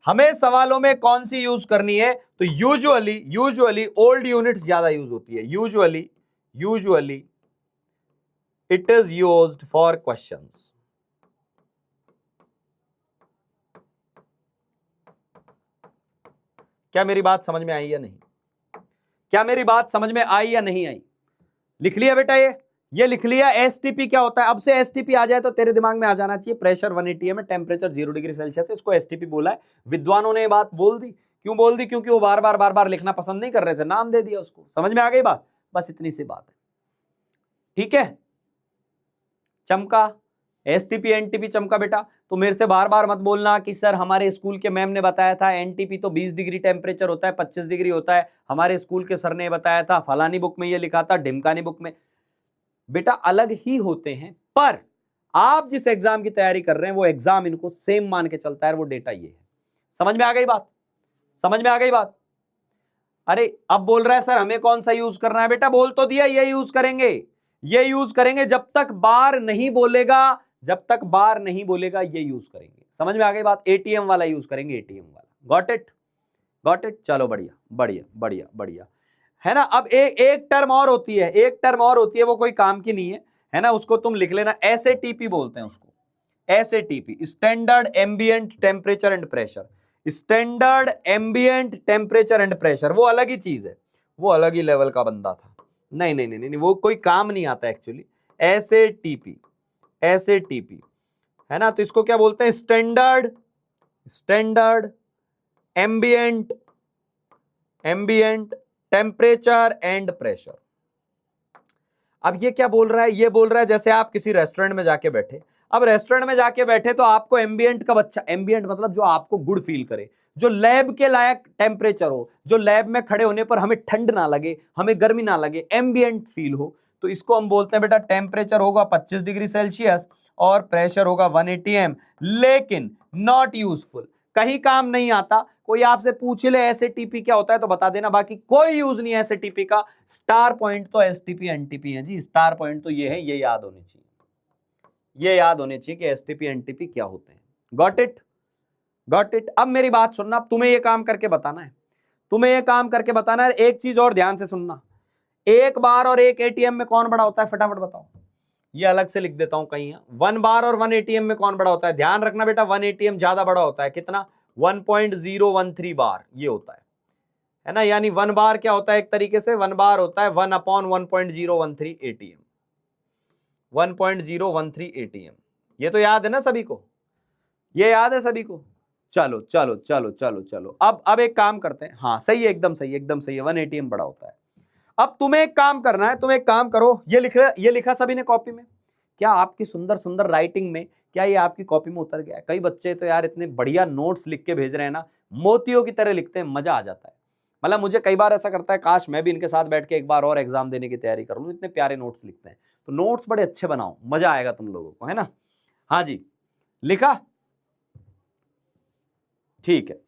हमें सवालों में कौन सी यूज करनी है, तो यूजुअली ओल्ड यूनिट्स ज्यादा यूज होती है, usually it is used for questions. क्या मेरी बात समझ में आई या नहीं, क्या मेरी बात समझ में आई या नहीं आई। लिख लिया बेटा, ये लिख लिया। एसटीपी क्या होता है, अब से एसटीपी आ जाए तो तेरे दिमाग में आ जाना चाहिए, प्रेशर 180 एम है, टेम्परेचर 0 डिग्री सेल्सियस है, इसको एसटीपी बोला है। विद्वानों ने ये बात बोल दी, क्यों बोल दी, क्योंकि वो बार बार लिखना पसंद नहीं कर रहे थे, नाम दे दिया उसको। समझ में आ गई बात, बस इतनी सी बात है, ठीक है। चमका, एसटीपी एनटीपी चमका बेटा। तो मेरे से बार बार मत बोलना कि सर हमारे स्कूल के मैम ने बताया था एनटीपी तो 20 डिग्री टेम्परेचर होता है, 25 डिग्री होता है, हमारे स्कूल के सर ने बताया था, फलानी बुक में ये लिखा था, ढिमकानी बुक में। बेटा अलग ही होते हैं, पर आप जिस एग्जाम की तैयारी कर रहे हैं वो एग्जाम इनको सेम मान के चलता है, वो डेटा ये है। समझ में आ गई बात, समझ में आ गई बात। अरे अब बोल रहा है सर हमें कौन सा यूज करना है, बेटा बोल तो दिया ये यूज करेंगे, ये यूज करेंगे, जब तक बार नहीं बोलेगा, जब तक बार नहीं बोलेगा ये यूज करेंगे। समझ में आ गई बात, एटीएम वाला यूज करेंगे, एटीएम वाला। Got it, got it. चलो बढ़िया बढ़िया बढ़िया बढ़िया, है ना। अब एक टर्म और होती है, एक टर्म और होती है, वो कोई काम की नहीं है ना, उसको तुम लिख लेना, एसएटीपी बोलते हैं उसको, SATP, standard ambient temperature and pressure, standard ambient temperature and pressure, वो अलग ही चीज है, वो अलग ही लेवल का बंदा था। नहीं नहीं नहीं नहीं, वो कोई काम नहीं आता एक्चुअली। एसएटीपी, एसएटीपी, है ना। तो इसको क्या बोलते हैं, standard, standard ambient, ambient temperature and pressure. अब ये क्या बोल रहा है, ये बोल रहा है जैसे आप किसी रेस्टोरेंट में जाके बैठे, अब रेस्टोरेंट में जाके बैठे तो आपको एम्बियंट कब अच्छा, एम्बियंट मतलब जो आपको गुड फील करे, जो लैब के लायक टेम्परेचर हो, जो लैब में खड़े होने पर हमें ठंड ना लगे, हमें गर्मी ना लगे, एम्बियंट फील हो, तो इसको हम बोलते हैं बेटा टेम्परेचर होगा 25 डिग्री सेल्सियस और प्रेशर होगा 180 एम, लेकिन नॉट यूजफुल, कहीं काम नहीं आता। कोई आपसे पूछ ले एसएटीपी क्या होता है तो बता देना, बाकी कोई यूज नहीं है एसएटीपी का। स्टार पॉइंट तो एसटीपी एनटीपी है जी, स्टार पॉइंट तो ये है, ये याद होनी चाहिए, ये याद होने चाहिए कि एसटीपी एनटीपी क्या होते हैं। Got it, got it. अब मेरी बात सुनना, अब तुम्हें ये काम करके बताना है, तुम्हें ये काम करके बताना है। एक चीज और ध्यान से सुनना, एक बार और एक एटीएम में कौन बड़ा होता है, फटाफट बताओ। ये अलग से लिख देता हूं कहीं, 1 बार और 1 एटीएम में कौन बड़ा होता है, ध्यान रखना बेटा, 1 एटीएम ज्यादा बड़ा होता है, कितना, 1.013 बार ये होता है ना, यानी 1 बार क्या होता है, एक तरीके से 1 बार होता है 1/1.013 एटीएम, 1.013 एटीएम। ये तो याद है ना सभी को, ये याद है सभी को। चलो चलो चलो चलो चलो, अब एक काम करते हैं, हाँ सही है, एकदम सही, एकदम सही है, 1 एटीएम बड़ा होता है। अब तुम्हें एक काम करना है, तुम एक काम करो, ये लिखा सभी ने कॉपी में, क्या आपकी सुंदर सुंदर राइटिंग में, क्या ये आपकी कॉपी में उतर गया है? कई बच्चे तो यार इतने बढ़िया नोट्स लिख के भेज रहे हैं ना, मोतियों की तरह लिखते हैं, मजा आ जाता है। मतलब मुझे कई बार ऐसा करता है, काश मैं भी इनके साथ बैठ के एक बार और एग्जाम देने की तैयारी कर लूं, इतने प्यारे नोट्स लिखते हैं। तो नोट्स बड़े अच्छे बनाओ, मजा आएगा तुम लोगों को, है ना। हाँ जी, लिखा, ठीक है,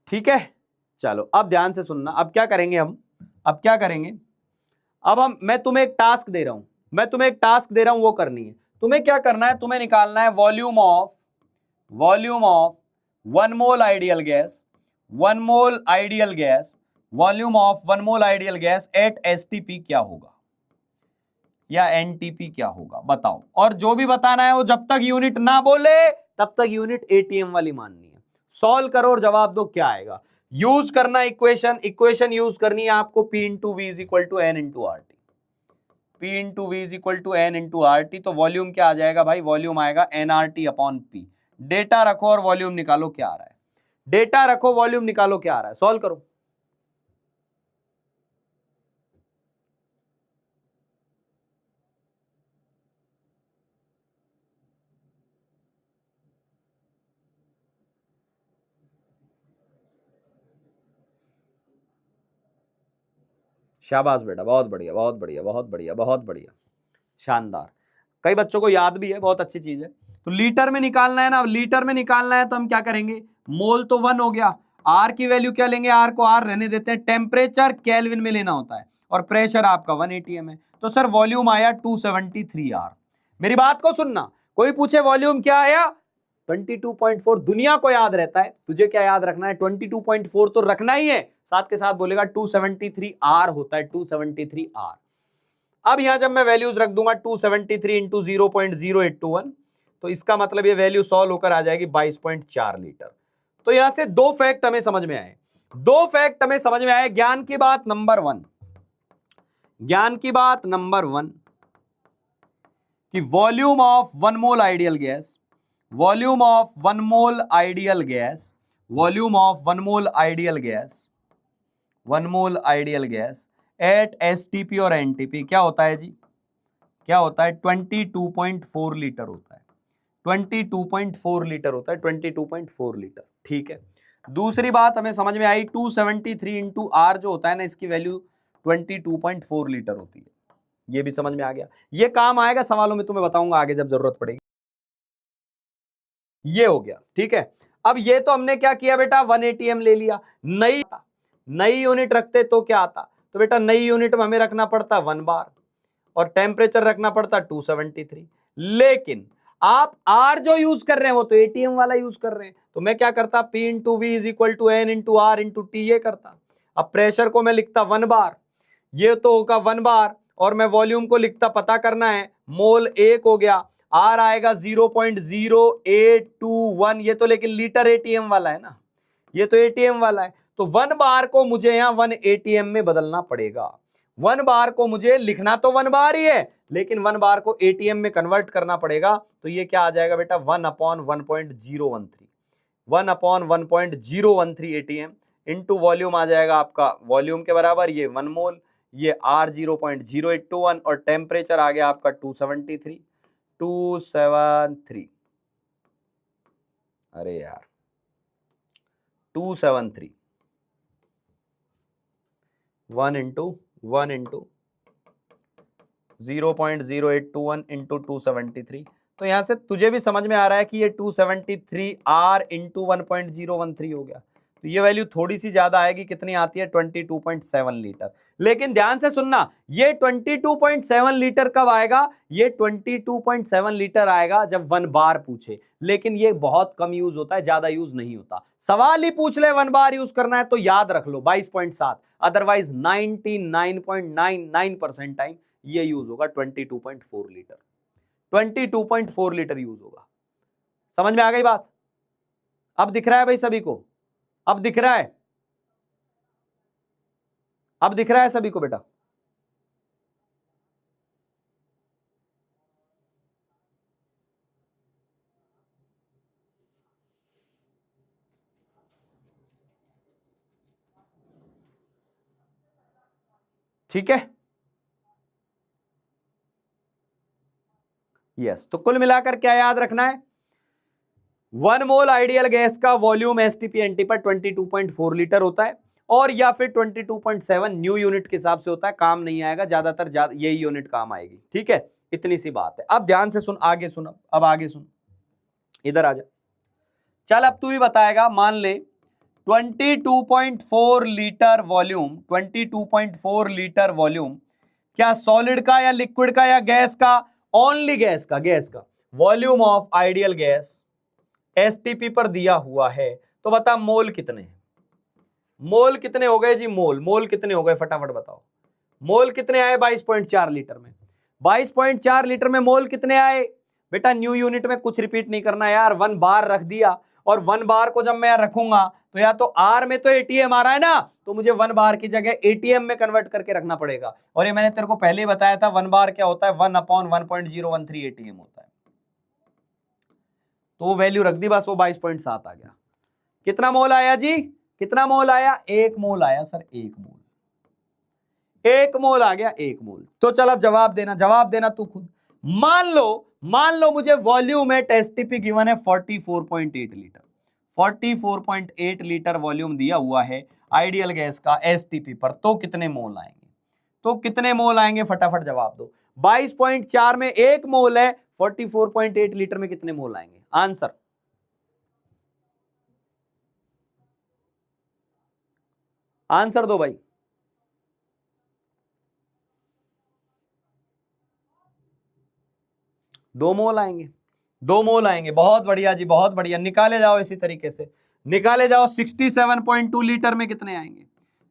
ठीक है। चलो अब ध्यान से सुनना, अब क्या करेंगे हम, अब क्या करेंगे, अब मैं तुम्हें एक टास्क दे रहा हूं, मैं तुम्हें एक टास्क दे रहा हूं, वो करनी है। तुम्हें क्या करना है, तुम्हें निकालना है volume of 1 mole ideal gas, 1 mole ideal gas, volume of 1 mole ideal gas at STP क्या होगा या एनटीपी क्या होगा, बताओ। और जो भी बताना है वो जब तक यूनिट ना बोले तब तक यूनिट एटीएम वाली माननी है। सॉल्व करो और जवाब दो क्या आएगा। यूज करना इक्वेशन यूज करनी है आपको, P into V is equal to N into R T, P into V is equal to N into R T. तो वॉल्यूम क्या आ जाएगा भाई, वॉल्यूम आएगा एनआरटी अपॉन पी। डेटा रखो और वॉल्यूम निकालो क्या आ रहा है, डेटा रखो वॉल्यूम निकालो क्या आ रहा है, सॉल्व करो। शाबाश बेटा, बहुत बढ़िया बहुत बढ़िया बहुत बढ़िया बहुत बढ़िया, शानदार। कई बच्चों को याद भी है, बहुत अच्छी चीज है। तो लीटर में निकालना है ना, लीटर में निकालना है तो हम क्या करेंगे, मोल तो 1 हो गया, आर की वैल्यू क्या लेंगे, आर को आर रहने देते हैं, टेम्परेचर केल्विन में लेना होता है और प्रेशर आपका 1 एटीएम है। तो सर वॉल्यूम आया 273 आर। मेरी बात को सुनना, कोई पूछे वॉल्यूम क्या आया, 22.4, दुनिया को याद रहता है, तुझे क्या याद रखना है, 22.4 तो रखना ही है, साथ के साथ बोलेगा 273 आर होता है, 273 आर। अब यहां जब मैं वैल्यूज रख दूंगा 273 इंटू 0.0821, तो इसका मतलब ये वैल्यू सॉल्व होकर आ जाएगी 22.4 लीटर। तो यहां से दो फैक्ट हमें समझ में आए, दो फैक्ट हमें समझ में आए। ज्ञान की बात नंबर 1, ज्ञान की बात नंबर 1 कि volume of 1 mole ideal gas, volume of 1 mole ideal gas, volume of 1 mole ideal gas, 1 mole ideal gas at STP और एनटीपी क्या होता है जी, क्या होता है, 22.4 लीटर होता है, 22.4 लीटर होता है, 22.4 लीटर, ठीक है। दूसरी बात हमें समझ में आई, 273 इंटू आर जो होता है ना, इसकी वैल्यू 22.4 लीटर होती है, ये भी समझ में आ गया। ये काम आएगा सवालों में, तुम्हें बताऊंगा आगे जब जरूरत पड़ेगी। ये हो गया, ठीक है। अब ये तो हमने क्या किया बेटा, 1 एटीएम ले लिया, नई यूनिट रखते तो क्या आता, तो बेटा नई यूनिट में हमें रखना पड़ता 1 बार और टेम्परेचर रखना पड़ता 273। लेकिन आप आर जो यूज कर रहे हैं वो तो एटीएम वाला यूज कर रहे हैं, तो मैं क्या करता, P into V is equal to N into R into T, ये करता। अब प्रेशर को मैं लिखता 1 बार, ये तो होगा 1 बार, और मैं वॉल्यूम को लिखता, पता करना है, मोल 1 हो गया, आर आएगा 0.0821, ये तो लेकिन लीटर एटीएम वाला है ना, ये तो एटीएम वाला है, तो 1 बार को मुझे यहां 1 एटीएम में बदलना पड़ेगा। 1 बार को मुझे लिखना तो 1 बार ही है, लेकिन 1 बार को एटीएम में कन्वर्ट करना पड़ेगा। तो ये क्या आ जाएगा बेटा, 1/1.013, 1/1.013 एटीएम इंटू वॉल्यूम आ जाएगा आपका, वॉल्यूम के बराबर ये 1 मोल, ये R 0.0821 और टेम्परेचर आ गया आपका 273। 273, अरे यार 273, 1 इंटू 0.0821 इंटू 273। तो यहां से तुझे भी समझ में आ रहा है कि ये 273 R इंटू 1.013 हो गया। तो ये वैल्यू थोड़ी सी ज्यादा आएगी, कितनी आती है 22.7 लीटर। लेकिन ध्यान से सुनना, ये 22.7 लीटर कब आएगा? ये 22.7 लीटर आएगा जब 1 बार पूछे। लेकिन ये बहुत कम यूज होता है, ज्यादा यूज नहीं होता। सवाल ही पूछ ले 1 बार यूज करना है तो याद रख लो 22.7, अदरवाइज 99.99% टाइम ये यूज होगा 22.4 लीटर। 22.4 लीटर यूज होगा। समझ में आ गई बात? अब दिख रहा है भाई सभी को? अब दिख रहा है? अब दिख रहा है सभी को बेटा? ठीक है, यस। तो कुल मिलाकर क्या याद रखना है? 1 मोल आइडियल गैस का वॉल्यूम एसटीपी पर 22.4 लीटर होता है, और या फिर 22.7 न्यू यूनिट के हिसाब से होता है। काम नहीं आएगा, ज्यादातर यही यूनिट काम आएगी। ठीक है, इतनी सी बात है। अब ध्यान से सुन, आगे सुन, अब आगे सुन, इधर आ जा। चल अब तू ही बताएगा, मान ले 22.4 लीटर वॉल्यूम, 22.4 लीटर वॉल्यूम क्या सॉलिड का या लिक्विड का या गैस का? ओनली गैस का, गैस का volume of ideal gas STP पर दिया हुआ है। तो बता मोल कितने हैं? मोल कितने हो गए जी? मोल कितने हो गए फटाफट बताओ। मोल कितने आए 22.4 लीटर में? 22.4 लीटर में मोल कितने आए बेटा? न्यू यूनिट में कुछ रिपीट नहीं करना यार, 1 बार रख दिया, और 1 बार को जब मैं रखूंगा तो या तो आर में तो एटीएम आ रहा है ना, तो मुझे 1 बार की जगह एटीएम में कन्वर्ट करके रखना पड़ेगा। और ये मैंने तेरे को पहले ही बताया था, 1 बार क्या होता है? 1/1.013 एटीएम होता है। तो वो वैल्यू रख दी, बस वो 22.7 आ गया। कितना मोल आया जी? कितना मोल आया? 1 मोल आया सर, 1 मोल। 1 मोल आ गया, 1 मोल। तो चल अब जवाब देना तू खुद। मान लो मुझे वॉल्यूम एट एसटीपी गिवन है 44.8 लीटर। 44.8 लीटर वॉल्यूम दिया हुआ है आइडियल गैस का एसटीपी पर। तो कितने मोल आएंगे? तो कितने मोल आएंगे फटाफट जवाब दो। 22.4 में 1 मोल है, 44.8 लीटर में कितने मोल आएंगे? आंसर आंसर दो भाई। दो मोल आएंगे, 2 मोल आएंगे। बहुत बढ़िया जी, बहुत बढ़िया। निकाले जाओ इसी तरीके से, निकाले जाओ। 67.2 लीटर में कितने आएंगे?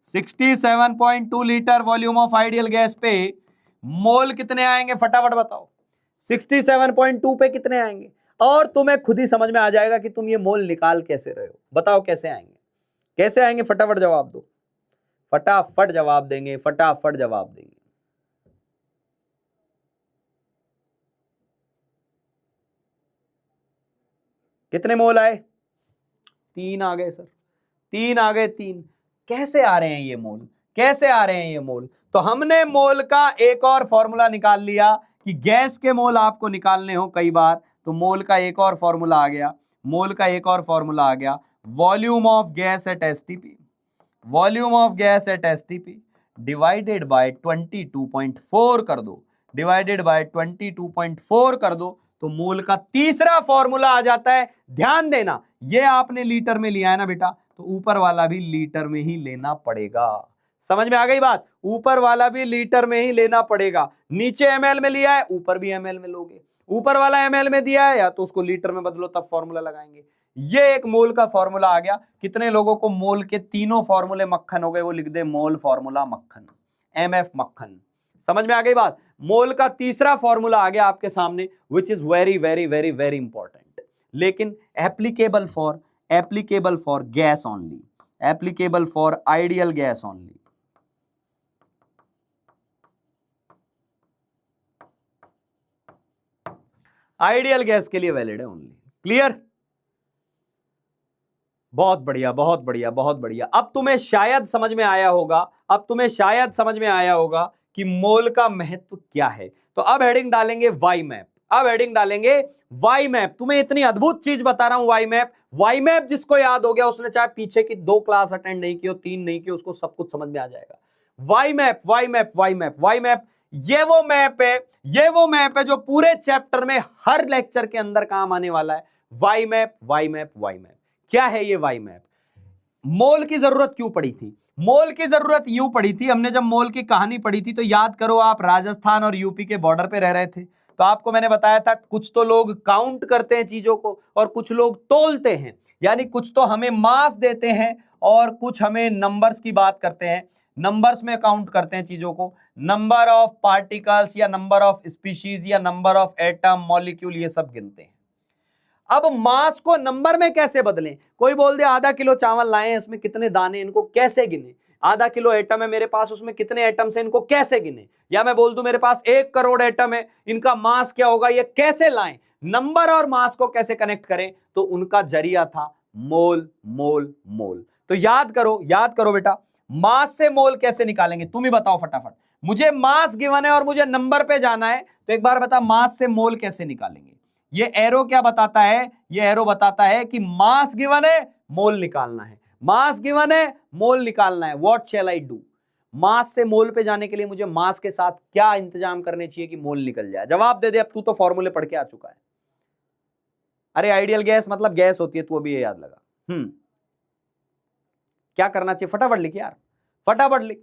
67.2 litre volume of ideal gas पे मोल कितने आएंगे फटाफट बताओ। 67.2 पे कितने आएंगे? और तुम्हें खुद ही समझ में आ जाएगा कि तुम ये मोल निकाल कैसे रहे हो। बताओ कैसे आएंगे? कैसे आएंगे? फटाफट जवाब दो। फटाफट जवाब देंगे, फटाफट जवाब देंगे। कितने मोल आए? 3 आ गए सर, 3 आ गए, 3। कैसे आ रहे हैं ये मोल? कैसे आ रहे हैं ये मोल? तो हमने मोल का एक और फॉर्मूला निकाल लिया कि गैस के मोल आपको निकालने हो कई बार, तो मोल का एक और फॉर्मूला आ गया। मोल का एक और फॉर्मूला आ गया, volume of gas at STP, volume of gas at STP divided by 22.4 कर दो, डिवाइडेड बाय 22.4 कर दो, तो मोल का तीसरा फॉर्मूला आ जाता है। ध्यान देना, ये आपने लीटर में लिया है ना बेटा, तो ऊपर वाला भी लीटर में ही लेना पड़ेगा। समझ में आ गई बात? ऊपर वाला भी लीटर में ही लेना पड़ेगा। नीचे एमएल में लिया है, ऊपर भी एमएल में लोगे। ऊपर वाला एमएल में दिया है, या तो उसको लीटर में बदलो, तब फॉर्मूला लगाएंगे। ये एक मोल का फॉर्मूला आ गया। कितने लोगों को मोल के तीनों फॉर्मूले मक्खन हो गए? वो लिख दे मोल फॉर्मूला मक्खन, एमएफ मक्खन। समझ में आ गई बात? मोल का तीसरा फॉर्मूला आ गया आपके सामने, which is very very very very important, लेकिन applicable for gas only, applicable for ideal gas only. Ideal gas के लिए वैलिड है ओनली। क्लियर? बहुत बढ़िया, बहुत बढ़िया, बहुत बढ़िया। अब तुम्हें शायद समझ में आया होगा, अब तुम्हें शायद समझ में आया होगा कि मोल का महत्व क्या है। तो अब हेडिंग डालेंगे वाई मैप। अब हेडिंग डालेंगे वाई मैप। तुम्हें इतनी अद्भुत चीज बता रहा हूं, वाई मैप। वाई मैप जिसको याद हो गया उसने चाहे पीछे की 2 क्लास अटेंड नहीं की हो, 3 नहीं की, उसको सब कुछ समझ में आ जाएगा। Y map, Y map, Y map, Y map, ये वो मैप है, ये वो मैप है जो पूरे चैप्टर में हर लेक्चर के अंदर काम आने वाला है। Y map, Y map, Y map. क्या है ये वाई मैप? मोल की जरूरत क्यों पड़ी थी? मोल की जरूरत यूं पड़ी थी, हमने जब मोल की कहानी पढ़ी थी तो याद करो, आप राजस्थान और यूपी के बॉर्डर पे रह रहे थे, तो आपको मैंने बताया था कुछ तो लोग काउंट करते हैं चीजों को और कुछ लोग तोलते हैं, यानी कुछ तो हमें मास देते हैं और कुछ हमें नंबर्स की बात करते हैं, नंबर्स में काउंट करते हैं चीजों को, नंबर ऑफ पार्टिकल्स या नंबर ऑफ स्पीशीज या नंबर ऑफ एटम, मॉलिक्यूल, ये सब गिनते हैं। अब मास को नंबर में कैसे बदलें? कोई बोल दे आधा किलो चावल लाए हैं, इसमें कितने दाने, इनको कैसे गिने? आधा किलो एटम है मेरे पास, उसमें कितने एटम से, इनको कैसे गिने? या मैं बोल दूं मेरे पास 1 करोड़ एटम है, इनका मास क्या होगा, ये कैसे लाएं? नंबर और मास को कैसे कनेक्ट करें? तो उनका जरिया था मोल, मोल, मोल। तो याद करो बेटा, मास से मोल कैसे निकालेंगे? तुम ही बताओ फटाफट। मुझे मास गिवन है और मुझे नंबर पे जाना है, तो एक बार बता मास से मोल कैसे निकालेंगे? ये एरो क्या बताता है? ये एरो बताता है कि मास गिवन है, मोल निकालना है। मास गिवन है, मोल निकालना है। What shell I do? मास से मोल पे जाने के लिए मुझे मास के साथ क्या इंतजाम करने चाहिए कि मोल निकल जाए? जवाब दे दे, अब तू तो फॉर्मूले पढ़ के आ चुका है। अरे आइडियल गैस मतलब गैस होती है, तू अभी ये याद लगा। क्या करना चाहिए? फटाफट लिख यार, फटाफट लिख,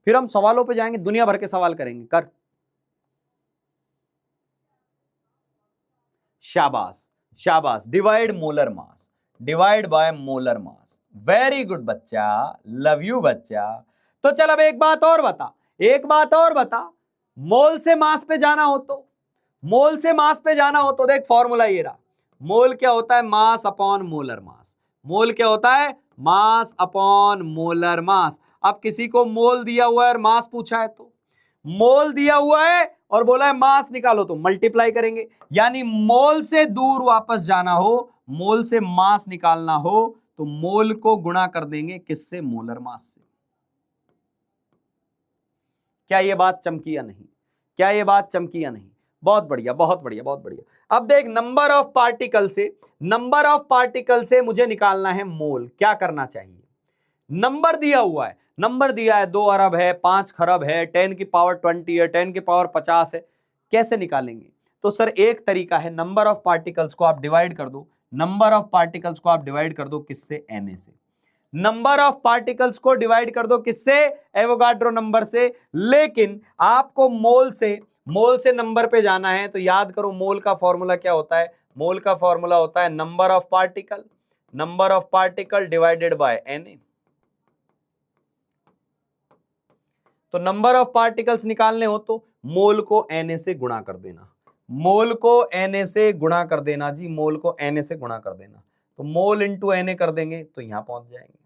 फिर हम सवालों पे जाएंगे, दुनिया भर के सवाल करेंगे। कर, शाबाश, शाबाश। Divide molar mass, divide by molar mass. Very good बच्चा, लव यू बच्चा। तो चल अब एक बात और बता, एक बात और बता, मोल से मास पे जाना हो तो, मोल से मास पे जाना हो तो देख फॉर्मूला ये रहा। मोल क्या होता है? मास अपॉन मोलर मास। मोल क्या होता है? मास अपॉन मोलर मास। अब किसी को मोल दिया हुआ है और मास पूछा है, तो मोल दिया हुआ है और बोला है मास निकालो, तो मल्टीप्लाई करेंगे। यानी मोल से दूर वापस जाना हो, मोल से मास निकालना हो, तो मोल को गुणा कर देंगे किससे? मोलर मास से। क्या ये बात चमकी या नहीं? क्या ये बात चमकी या नहीं? बहुत बढ़िया, बहुत बढ़िया, बहुत बढ़िया। अब देख, नंबर ऑफ पार्टिकल से, नंबर ऑफ पार्टिकल से मुझे निकालना है मोल। क्या करना चाहिए? नंबर दिया हुआ है, नंबर दिया है 2 अरब है, 5 खरब है, 10 की पावर 20 है, 10 की पावर 50 है। कैसे निकालेंगे? तो सर एक तरीका है, नंबर ऑफ पार्टिकल्स को आप डिवाइड कर दो, नंबर ऑफ पार्टिकल्स को आप डिवाइड कर दो किससे? Na से। नंबर ऑफ पार्टिकल्स को डिवाइड कर दो किससे? एवोगाड्रो नंबर से। लेकिन आपको मोल से नंबर पे जाना है, तो याद करो मोल का फॉर्मूला क्या होता है? मोल का फॉर्मूला होता है number of particle, number of particle divided by Na। तो नंबर ऑफ पार्टिकल्स निकालने हो तो मोल को Na से गुणा कर देना, मोल को Na से गुणा कर देना जी, मोल को Na से गुणा कर देना। तो मोल इंटू Na कर देंगे तो यहां पहुंच जाएंगे,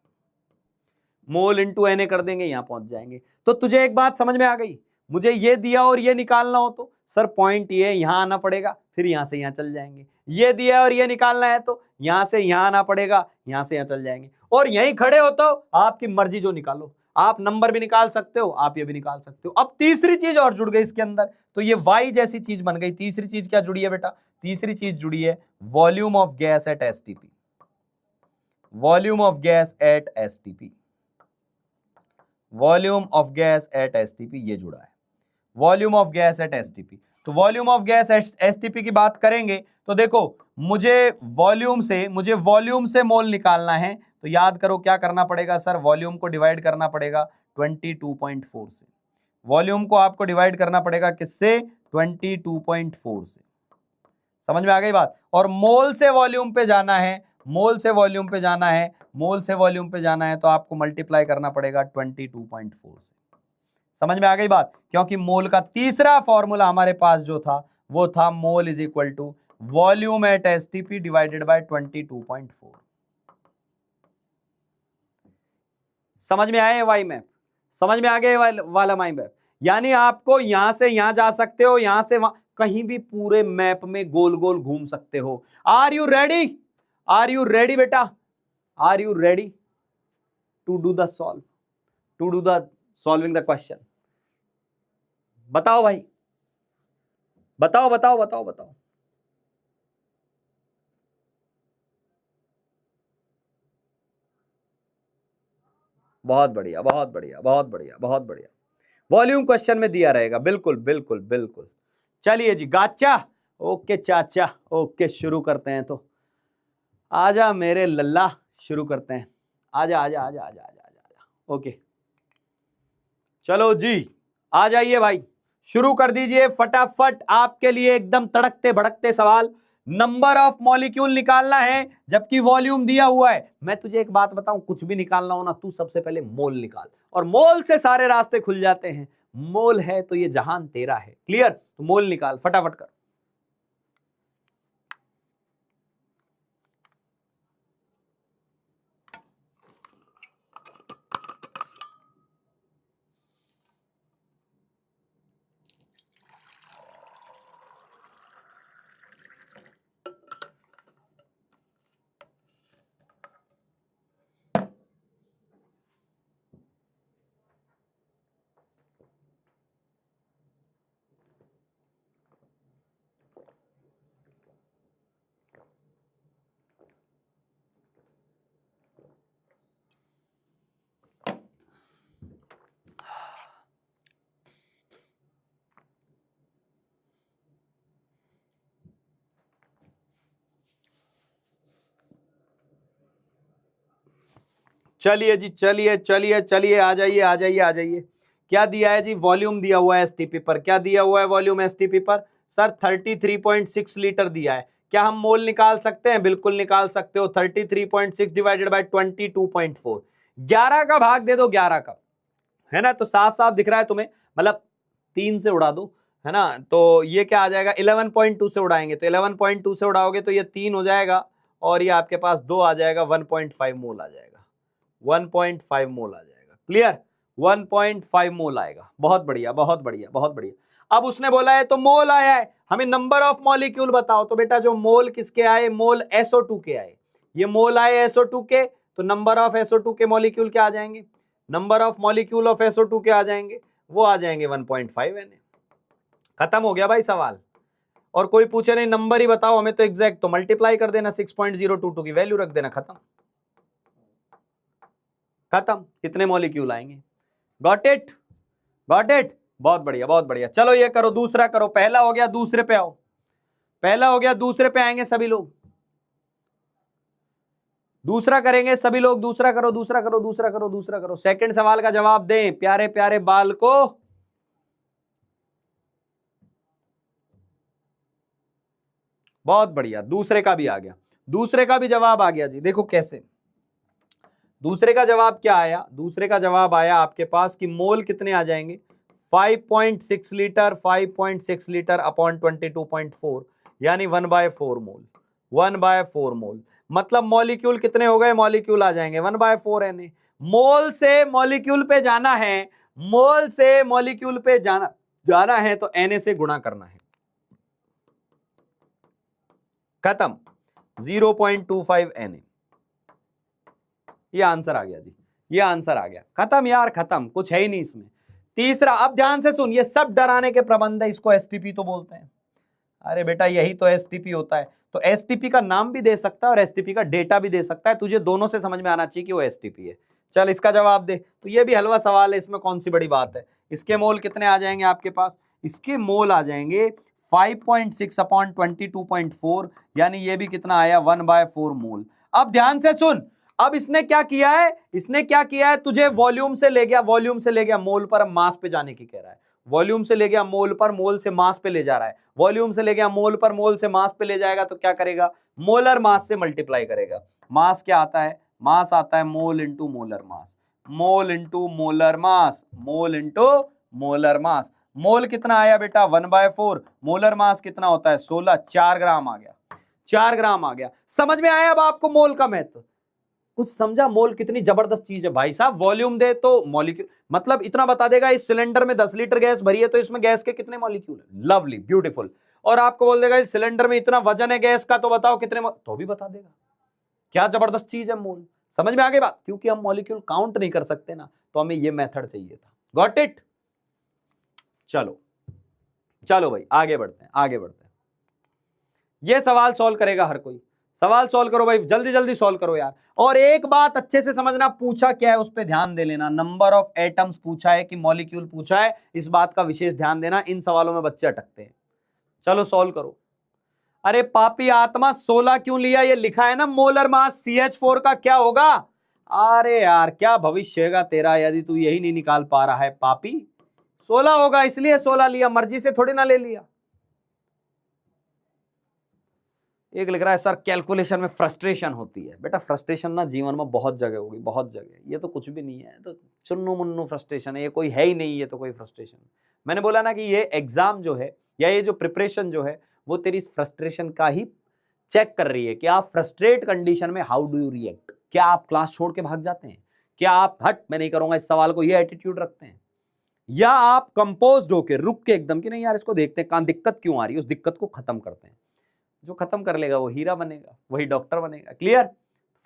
मोल इंटू Na कर देंगे, यहां पहुंच जाएंगे। तो तुझे एक बात समझ में आ गई? मुझे ये दिया और ये निकालना हो तो सर पॉइंट ये यहां आना पड़ेगा, फिर यहां से यहां चल जाएंगे। ये दिया और ये निकालना है तो यहां से यहां आना पड़ेगा, यहां से यहां चल जाएंगे। और यहीं खड़े हो तो आपकी मर्जी, जो निकालो। आप नंबर भी निकाल सकते हो, आप ये भी निकाल सकते हो। अब तीसरी चीज और जुड़ गई इसके अंदर, तो ये वाई जैसी चीज बन गई। तीसरी चीज क्या जुड़ी है बेटा? तीसरी चीज जुड़ी है volume of gas at STP, volume of gas at STP, volume of gas at STP, ये जुड़ा है volume of gas at STP. तो वॉल्यूम ऑफ गैस एसटीपी की बात करेंगे तो देखो, मुझे वॉल्यूम से मोल निकालना है, तो याद करो क्या करना पड़ेगा सर? वॉल्यूम को डिवाइड करना पड़ेगा 22.4 से। वॉल्यूम को आपको डिवाइड करना पड़ेगा किससे? 22.4 से। समझ में आ गई बात? और मोल से वॉल्यूम पे जाना है, मोल से वॉल्यूम पे जाना है, मोल से वॉल्यूम पे जाना है, तो आपको मल्टीप्लाई करना पड़ेगा 22.4 से। समझ में आ गई बात? क्योंकि मोल का तीसरा फॉर्मूला हमारे पास जो था वो था mole is equal to volume at STP divided by 22.4। समझ में आया वाई मैप? समझ में आ गया वाला वाई मैप? यानी आपको यहां से यहां जा सकते हो, यहां से वहां, कहीं भी पूरे मैप में गोल गोल घूम सकते हो। Are you ready? Are you ready बेटा? Are you ready to do the solve, to do the solving the question? बताओ भाई, बताओ बताओ बताओ बताओ। बहुत बढ़िया बहुत बढ़िया बहुत बढ़िया बहुत बढ़िया। वॉल्यूम क्वेश्चन में दिया रहेगा, बिल्कुल बिल्कुल बिल्कुल। चलिए जी, गाचा। ओके चाचा, ओके शुरू करते हैं। तो आजा मेरे लल्ला, शुरू करते हैं। आजा आजा आजा आजा आजा आजा आजा। ओके चलो जी, आ जाइए भाई, शुरू कर दीजिए फटाफट। आपके लिए एकदम तड़कते भड़कते सवाल। नंबर ऑफ मॉलिक्यूल निकालना है जबकि वॉल्यूम दिया हुआ है। मैं तुझे एक बात बताऊं, कुछ भी निकालना हो ना, तू सबसे पहले मोल निकाल, और मोल से सारे रास्ते खुल जाते हैं। मोल है तो ये जहान तेरा है। क्लियर? तो मोल निकाल फटाफट कर। चलिए जी, चलिए चलिए चलिए, आ जाइए आ जाइए आ जाइए। क्या दिया है जी? वॉल्यूम दिया हुआ है एसटीपी पर। क्या दिया हुआ है वॉल्यूम एसटीपी पर? सर 33.6 लीटर दिया है। क्या हम मोल निकाल सकते हैं? बिल्कुल निकाल सकते हो। 33.6 डिवाइडेड बाय 22.4, 11 का भाग दे दो 11 का, है ना? तो साफ साफ दिख रहा है तुम्हें, मतलब 3 से उड़ा दो, है ना? तो ये क्या आ जाएगा? 11.2 से उड़ाएंगे तो 11.2 से उड़ाओगे तो ये 3 हो जाएगा, और ये आपके पास 2 आ जाएगा, 1.5 मोल आ जाएगा। 1.5 मोल आ जाएगा। क्लियर? 1.5 मोल आएगा। बहुत बढ़िया बहुत बढ़िया बहुत बढ़िया। अब उसने बोला है तो मोल आया है, हमें नंबर ऑफ मॉलिक्यूल बताओ। तो बेटा जो मोल किसके आए? मोल SO2 के आए। ये मोल आए SO2 के, तो नंबर ऑफ SO2 के मॉलिक्यूल क्या आ जाएंगे? Number of molecule of SO2 के आ जाएंगे, वो आ जाएंगे 1.5 Na। खत्म हो गया भाई सवाल। और कोई पूछे नहीं नंबर ही बताओ हमें, तो एग्जैक्ट तो मल्टीप्लाई कर देना, 6.022 की वैल्यू रख देना, खत्म खत्म। कितने मॉलिक्यूल आएंगे? Got it? Got it? बहुत बढ़िया बहुत बढ़िया। चलो ये करो, दूसरा करो। पहला हो गया, दूसरे पे आओ। पहला हो गया, दूसरे पे आएंगे सभी लोग। दूसरा करेंगे सभी लोग। दूसरा करो दूसरा करो दूसरा करो दूसरा करो। सेकंड सवाल का जवाब दें प्यारे प्यारे बाल को। बहुत बढ़िया, दूसरे का भी आ गया। दूसरे का भी जवाब आ गया जी। देखो कैसे दूसरे का जवाब क्या आया? दूसरे का जवाब आया आपके पास कि मोल कितने आ जाएंगे? 5.6 लीटर, 5.6 लीटर अपॉन 22.4, यानी 1/4 मोल। 1/4 मोल मतलब मॉलिक्यूल कितने हो गए? मॉलिक्यूल आ जाएंगे 1/4 Na। मोल से मॉलिक्यूल पे जाना है, मोल से मॉलिक्यूल पे जाना जाना है तो Na से गुणा करना है। खत्म। 0.25 Na। ये आंसर आ गया जी, ये आंसर आ गया। खत्म यार, खत्म, कुछ है ही नहीं इसमें। तीसरा, अब ध्यान से सुन, ये सब डराने के प्रबंध है, इसको एसटीपी तो बोलते हैं। अरे बेटा यही तो एसटीपी होता है। तो एसटीपी का नाम भी दे सकता है और एसटीपी का डेटा भी दे सकता है। तुझे दोनों से समझ में आना चाहिए कि वो एसटीपी है। चल इसका जवाब दे। तो ये भी हलवा सवाल है, इसमें कौन सी बड़ी बात है। इसके मोल कितने आ जाएंगे आपके पास? इसके मोल आ जाएंगे 5.6 अपॉन 22.4, यानी ये भी कितना आया? 1/4 मोल। अब ध्यान से सुन, अब इसने क्या किया है? इसने क्या किया है? तुझे वॉल्यूम से ले गया, वॉल्यूम से ले गया मोल पर, अब मास पे जाने की कह रहा है। वॉल्यूम से ले गया मोल पर, मोल से मास पे ले जा रहा है। वॉल्यूम से ले गया मोल पर, मोल से मास पे ले जाएगा तो क्या करेगा? मोलर मास से मल्टीप्लाई करेगा। मास क्या आता है? मास आता है mole into molar mass, mole into molar mass, mole into molar mass. Mole कितना आया बेटा? 1/4। मोलर मास कितना होता है? 16। 4 ग्राम आ गया, 4 ग्राम आ गया। समझ में आया अब आपको मोल का महत्व? कुछ समझा? मोल कितनी जबरदस्त चीज है भाई साहब। वॉल्यूम दे तो मॉलिक्यूल, मतलब इतना बता देगा इस सिलेंडर में 10 लीटर गैस भरी है तो इसमें गैस के कितने मॉलिक्यूल है। Lovely, beautiful. और आपको बोल देगा इस सिलेंडर में इतना वजन है गैस का, तो बताओ कितने, तो भी बता देगा। क्या जबरदस्त चीज है मोल। समझ में आ गई बात? क्योंकि हम मॉलिक्यूल काउंट नहीं कर सकते ना, तो हमें ये मेथड चाहिए था। Got it? चलो चलो भाई आगे बढ़ते हैं, आगे बढ़ते हैं। ये सवाल सॉल्व करेगा हर कोई, सवाल सॉल्व करो भाई, जल्दी जल्दी सॉल्व करो यार। और एक बात अच्छे से समझना, पूछा क्या है उस पर ध्यान दे लेना। नंबर ऑफ एटम्स पूछा है कि मॉलिक्यूल पूछा है, इस बात का विशेष ध्यान देना, इन सवालों में बच्चे अटकते हैं। चलो सॉल्व करो। अरे पापी आत्मा 16 क्यों लिया, ये लिखा है ना मोलर मास CH4 का क्या होगा। अरे यार क्या भविष्य होगा तेरा यदि तू यही नहीं निकाल पा रहा है पापी। 16 होगा इसलिए 16 लिया, मर्जी से थोड़ी ना ले लिया। एक लिख रहा है सर कैलकुलेशन में फ्रस्ट्रेशन होती है। बेटा फ्रस्ट्रेशन ना जीवन में बहुत जगह होगी, बहुत जगह, ये तो कुछ भी नहीं है, तो चुन्नू मुन्नू फ्रस्ट्रेशन है, ये कोई है ही नहीं, ये तो कोई फ्रस्ट्रेशन। मैंने बोला ना कि ये एग्जाम जो है या ये जो प्रिपरेशन जो है वो तेरी इस फ्रस्ट्रेशन का ही चेक कर रही है कि आप फ्रस्ट्रेट कंडीशन में हाउ डू यू रिएक्ट। क्या आप क्लास छोड़ के भाग जाते हैं, क्या आप हट मैं नहीं करूंगा इस सवाल को, ये एटीट्यूड रखते हैं, या आप कंपोज्ड होकर रुक के एकदम कि नहीं यार इसको देखते हैं कहां दिक्कत क्यों आ रही है, उस दिक्कत को खत्म करते हैं। जो खत्म कर लेगा वो हीरा बनेगा, वही डॉक्टर बनेगा। क्लियर,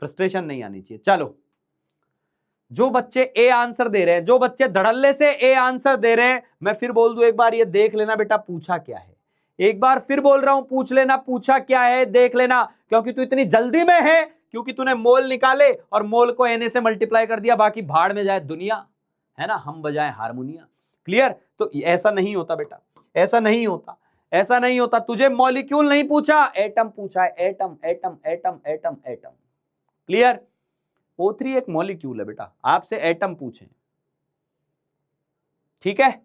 फ्रस्ट्रेशन नहीं आनी चाहिए। चलो जो बच्चे ए आंसर दे रहे हैं, जो बच्चे धड़ल्ले से ए आंसर दे रहे हैं, मैं फिर बोल दूं एक बार, ये देख लेना बेटा पूछा क्या है। एक बार फिर बोल रहा हूं, पूछ लेना पूछा क्या है, देख लेना। क्योंकि तू इतनी जल्दी में है, क्योंकि तूने मोल निकाले और मोल को एन से मल्टीप्लाई कर दिया, बाकी भाड़ में जाए दुनिया, है ना, हम बजाए हारमोनिया। क्लियर, तो ऐसा नहीं होता बेटा, ऐसा नहीं होता, ऐसा नहीं होता। तुझे मॉलिक्यूल नहीं पूछा, एटम पूछा है, atom atom atom atom atom. Clear, O3 एक मॉलिक्यूल है बेटा, आपसे एटम पूछे, ठीक है।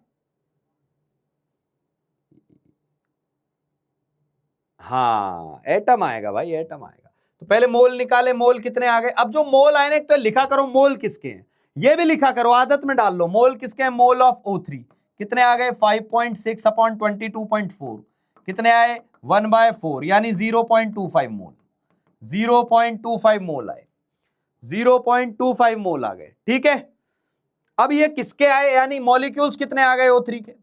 हाँ एटम आएगा भाई, एटम आएगा। तो पहले मोल निकाले, मोल कितने आ गए। अब जो मोल आए ना, तो लिखा करो मोल किसके हैं, ये भी लिखा करो, आदत में डाल लो। मोल किसके हैं, मोल ऑफ O3 कितने आ गए, 5.6 अपॉन 22.4 कितने आए, 1/4 यानी 0.25 मोल, 0.25 मोल आए, 0.25 मोल आ गए, ठीक है। अब ये किसके आए, यानी मॉलिक्यूल्स कितने आ गए O3 के,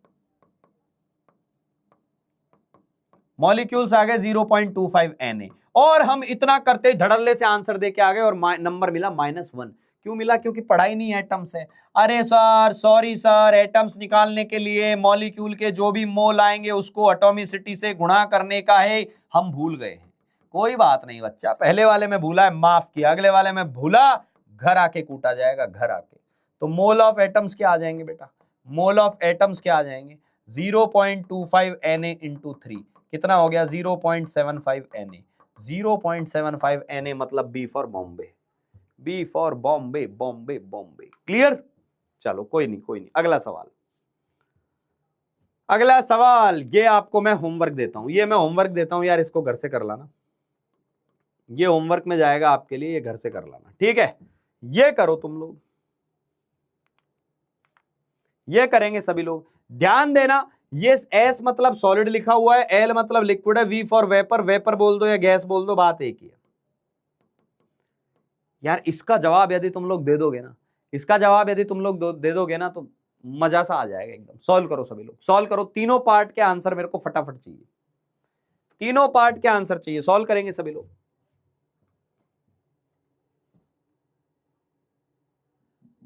मॉलिक्यूल्स आ गए 0.25 Na। और हम इतना करते धड़ल्ले से आंसर दे के आ गए और नंबर मिला -1। क्यों मिला, क्योंकि पढ़ाई नहीं एटम्स है। अरे सर सॉरी सर, एटम्स निकालने के लिए मॉलिक्यूल के जो भी मोल आएंगे उसको एटॉमिसिटी से गुणा करने का है, हम भूल गए हैं। कोई बात नहीं बच्चा, पहले वाले में भूला है माफ किया, अगले वाले में भूला घर आके कूटा जाएगा, घर आके। तो मोल ऑफ एटम्स क्या आ जाएंगे बेटा, मोल ऑफ एटम्स क्या आ जाएंगे, 0.25 Na इंटू 3 कितना हो गया, 0.75 Na। 0.75 Na मतलब B for Bombay, B for Bombay, Bombay Bombay. Clear, चलो कोई नहीं कोई नहीं, अगला सवाल, अगला सवाल। ये आपको मैं होमवर्क देता हूं, ये मैं होमवर्क देता हूं यार, इसको घर से कर लाना, ये होमवर्क में जाएगा आपके लिए, ये घर से कर लाना, ठीक है। ये करो तुम लोग, ये करेंगे सभी लोग, ध्यान देना। ये एस मतलब सॉलिड लिखा हुआ है, एल मतलब लिक्विड है, वी फॉर वेपर, वेपर बोल दो या गैस बोल दो, बात एक ही है यार। इसका जवाब यदि तुम लोग दे दोगे ना, इसका जवाब यदि तुम लोग दे दोगे ना, तो मजा सा आ जाएगा एकदम। सॉल्व करो सभी लोग, सॉल्व करो, तीनों पार्ट के आंसर मेरे को फटाफट चाहिए, तीनों पार्ट के आंसर चाहिए, सॉल्व करेंगे सभी लोग।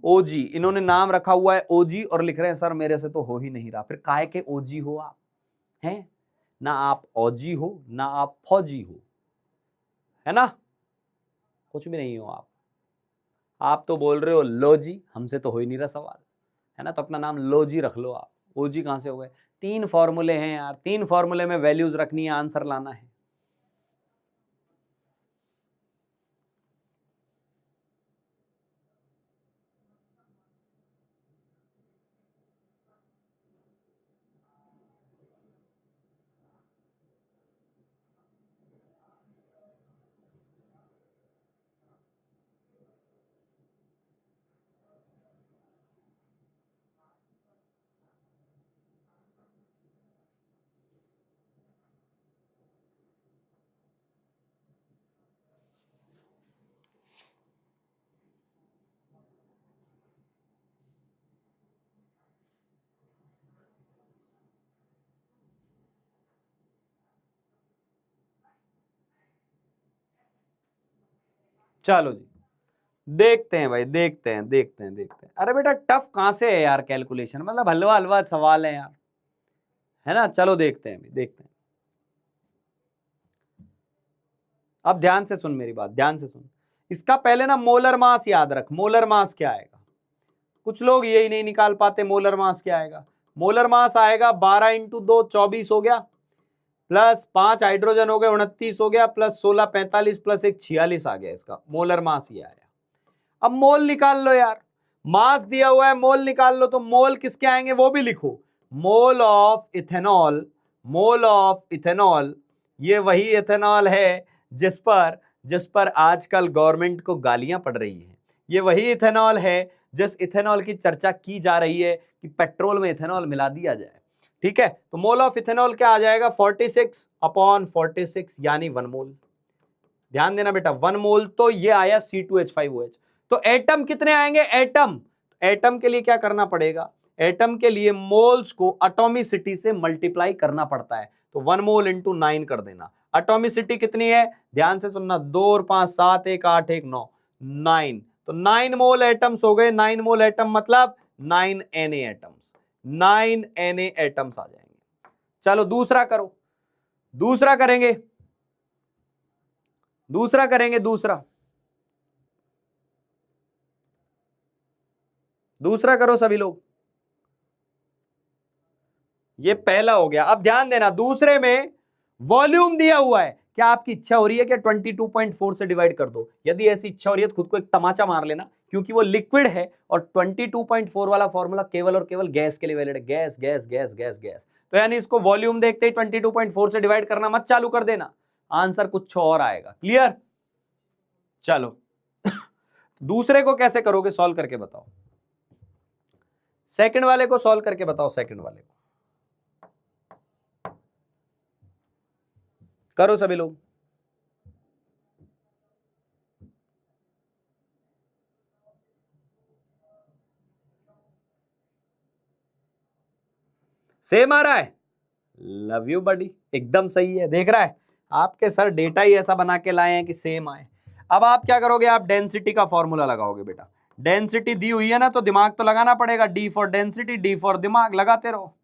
ओजी, इन्होंने नाम रखा हुआ है ओजी और लिख रहे हैं सर मेरे से तो हो ही नहीं रहा। फिर काहे के ओजी हो आप, हैं ना, आप ओजी हो ना आप फौजी हो, है ना, कुछ भी नहीं हो आप तो बोल रहे हो लो जी, हमसे तो हो ही नहीं रहा सवाल, है ना, तो अपना नाम लो जी रख लो आप। ओजी कहां से हो गए, 3 फॉर्मूले हैं यार, 3 फॉर्मूले में वैल्यूज रखनी है, आंसर लाना है। चलो जी देखते हैं भाई, देखते हैं देखते हैं देखते हैं। अरे बेटा टफ कहां से है यार कैलकुलेशन, मतलब हलवा हलवा सवाल है यार, है ना। चलो देखते हैं, देखते हैं। अब ध्यान से सुन मेरी बात, ध्यान से सुन। इसका पहले ना मोलर मास याद रख। मोलर मास क्या आएगा, कुछ लोग यही नहीं निकाल पाते। मोलर मास क्या आएगा, मोलर मास आएगा 12 इंटू 2 24 हो गया, प्लस 5 हाइड्रोजन हो गए 29 हो गया, प्लस 16 45, प्लस 1 46 आ गया। इसका मोलर मास ये आया। अब मोल निकाल लो यार, मास दिया हुआ है, मोल निकाल लो। तो मोल किसके आएंगे वो भी लिखो। Mole of ethanol, mole of ethanol, ये वही इथेनॉल है जिस पर आजकल गवर्नमेंट को गालियां पड़ रही हैं। ये वही इथेनॉल है जिस इथेनॉल की चर्चा की जा रही है कि पेट्रोल में इथेनॉल मिला दिया जाए। ठीक है, तो मोल ऑफ इथेनॉल क्या आ जाएगा, 46/46 यानी 1 मोल। ध्यान देना बेटा, 1 मोल तो ये आया C2H5OH। तो एटम कितने आएंगे, एटम के लिए क्या करना पड़ेगा, एटम के लिए मोल्स को एटॉमिसिटी से मल्टीप्लाई करना पड़ता है। तो 1 मोल इंटू 9 कर देना। एटॉमिसिटी कितनी है, ध्यान से सुनना, 2 और 5 7 1 8 1 9 9। तो 9 मोल एटम्स हो गए। 9 मोल एटम मतलब 9 Na एटम्स, 9 Na एटम्स आ जाएंगे। चलो दूसरा करो, दूसरा करेंगे, दूसरा करेंगे, दूसरा करो सभी लोग। ये पहला हो गया। अब ध्यान देना, दूसरे में वॉल्यूम दिया हुआ है। क्या आपकी इच्छा हो रही है कि 22.4 से डिवाइड कर दो? यदि ऐसी इच्छा हो रही है तो खुद को एक तमाचा मार लेना, क्योंकि वो लिक्विड है और 22.4 वाला फॉर्मूला केवल और केवल गैस के लिए वैलिड है। Gas gas gas gas gas. तो यानी इसको वॉल्यूम देखते ही 22.4 से डिवाइड करना मत चालू कर देना, आंसर कुछ और आएगा। क्लियर? चलो दूसरे को कैसे करोगे, सॉल्व करके बताओ। सेकंड वाले को सॉल्व करके बताओ, सेकंड वाले को करो सभी लोग। सेम आ रहा है, लव यू बडी, एकदम सही है। देख रहा है, आपके सर डेटा ही ऐसा बना के लाए हैं कि सेम आए। अब आप क्या करोगे, आप डेंसिटी का फॉर्मूला लगाओगे बेटा। डेंसिटी दी हुई है ना, तो दिमाग तो लगाना पड़ेगा। D for density, D for दिमाग, लगाते रहो।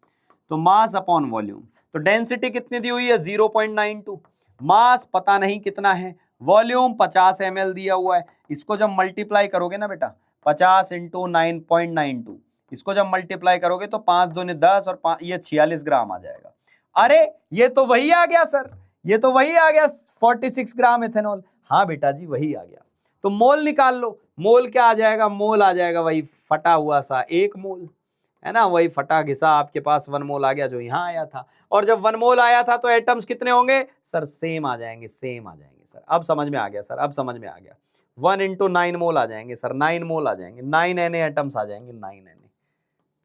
तो मास अपॉन वॉल्यूम, तो डेंसिटी कितनी दी हुई है, 0.92। मास पता नहीं कितना है, वॉल्यूम 50 ml दिया हुआ है। इसको जब मल्टीप्लाई करोगे ना बेटा, 50 इंटू 9.92, इसको जब मल्टीप्लाई करोगे तो 5 दूनी 10 और ये 46 ग्राम आ जाएगा। अरे ये तो वही आ गया सर, ये तो वही आ गया 46 ग्राम इथेनॉल। हाँ बेटा जी वही आ गया। तो मोल निकाल लो, मोल क्या आ जाएगा, मोल आ जाएगा वही फटा हुआ सा 1 मोल, है ना, वही फटा घिसा आपके पास 1 मोल आ गया जो यहां आया था। और जब 1 मोल आया था तो एटम्स कितने होंगे सर, सेम आ जाएंगे, सेम आ जाएंगे सर। अब समझ में आ गया सर, अब समझ में आ गया। 1 इंटू 9 मोल आ जाएंगे सर, 9 मोल आ जाएंगे, 9 Na एटम्स आ जाएंगे, 9 Na।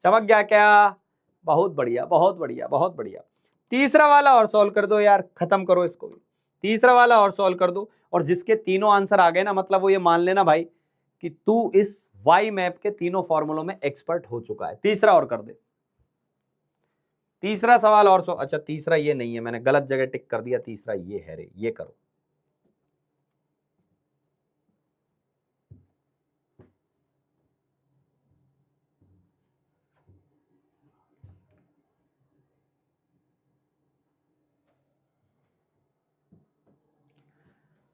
चमक गया क्या, बहुत बढ़िया, बहुत बढ़िया, बहुत बढ़िया। तीसरा वाला और सॉल्व कर दो यार, खत्म करो इसको भी। तीसरा वाला और सॉल्व कर दो, और जिसके तीनों आंसर आ गए ना, मतलब वो ये मान लेना भाई कि तू इस वाई मैप के तीनों फॉर्मूलों में एक्सपर्ट हो चुका है। तीसरा और कर दे, तीसरा सवाल और अच्छा तीसरा ये नहीं है, मैंने गलत जगह टिक कर दिया, तीसरा ये है रे, ये करो।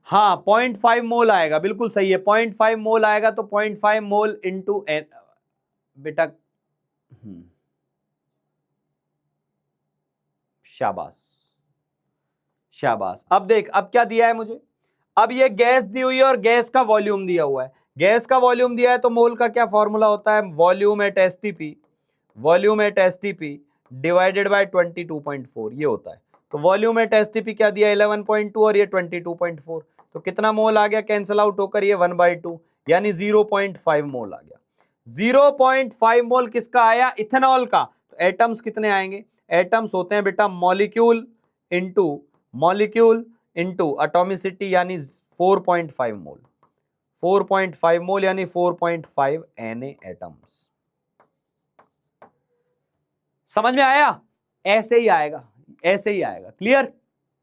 हाँ 0.5 मोल आएगा, बिल्कुल सही है, 0.5 मोल आएगा। तो 0.5 मोल इंटू एन बेटा, शाबाश शाबाश। अब देख, अब क्या दिया है मुझे, अब ये गैस दी हुई है और गैस का वॉल्यूम दिया हुआ है। गैस का वॉल्यूम दिया है तो मोल का क्या फॉर्मूला होता है, volume at STP, volume at STP divided by 22.4 ये होता है। तो वॉल्यूम एट एसटीपी क्या दिया, 11.2 और ये 22.4। तो कितना मोल आ गया, कैंसिल आउट होकर ये 1/2 यानी 0.5 मोल आ गया। 0.5 मोल किसका आया, इथेनॉल का। तो एटम्स कितने आएंगे, एटम्स होते हैं बेटा मॉलिक्यूल इंटू एटॉमिसिटी यानी 4.5 मोल, 4.5 मोल यानी 4.5 Na एटम्स। समझ में आया, ऐसे ही आएगा, ऐसे ही आएगा। क्लियर,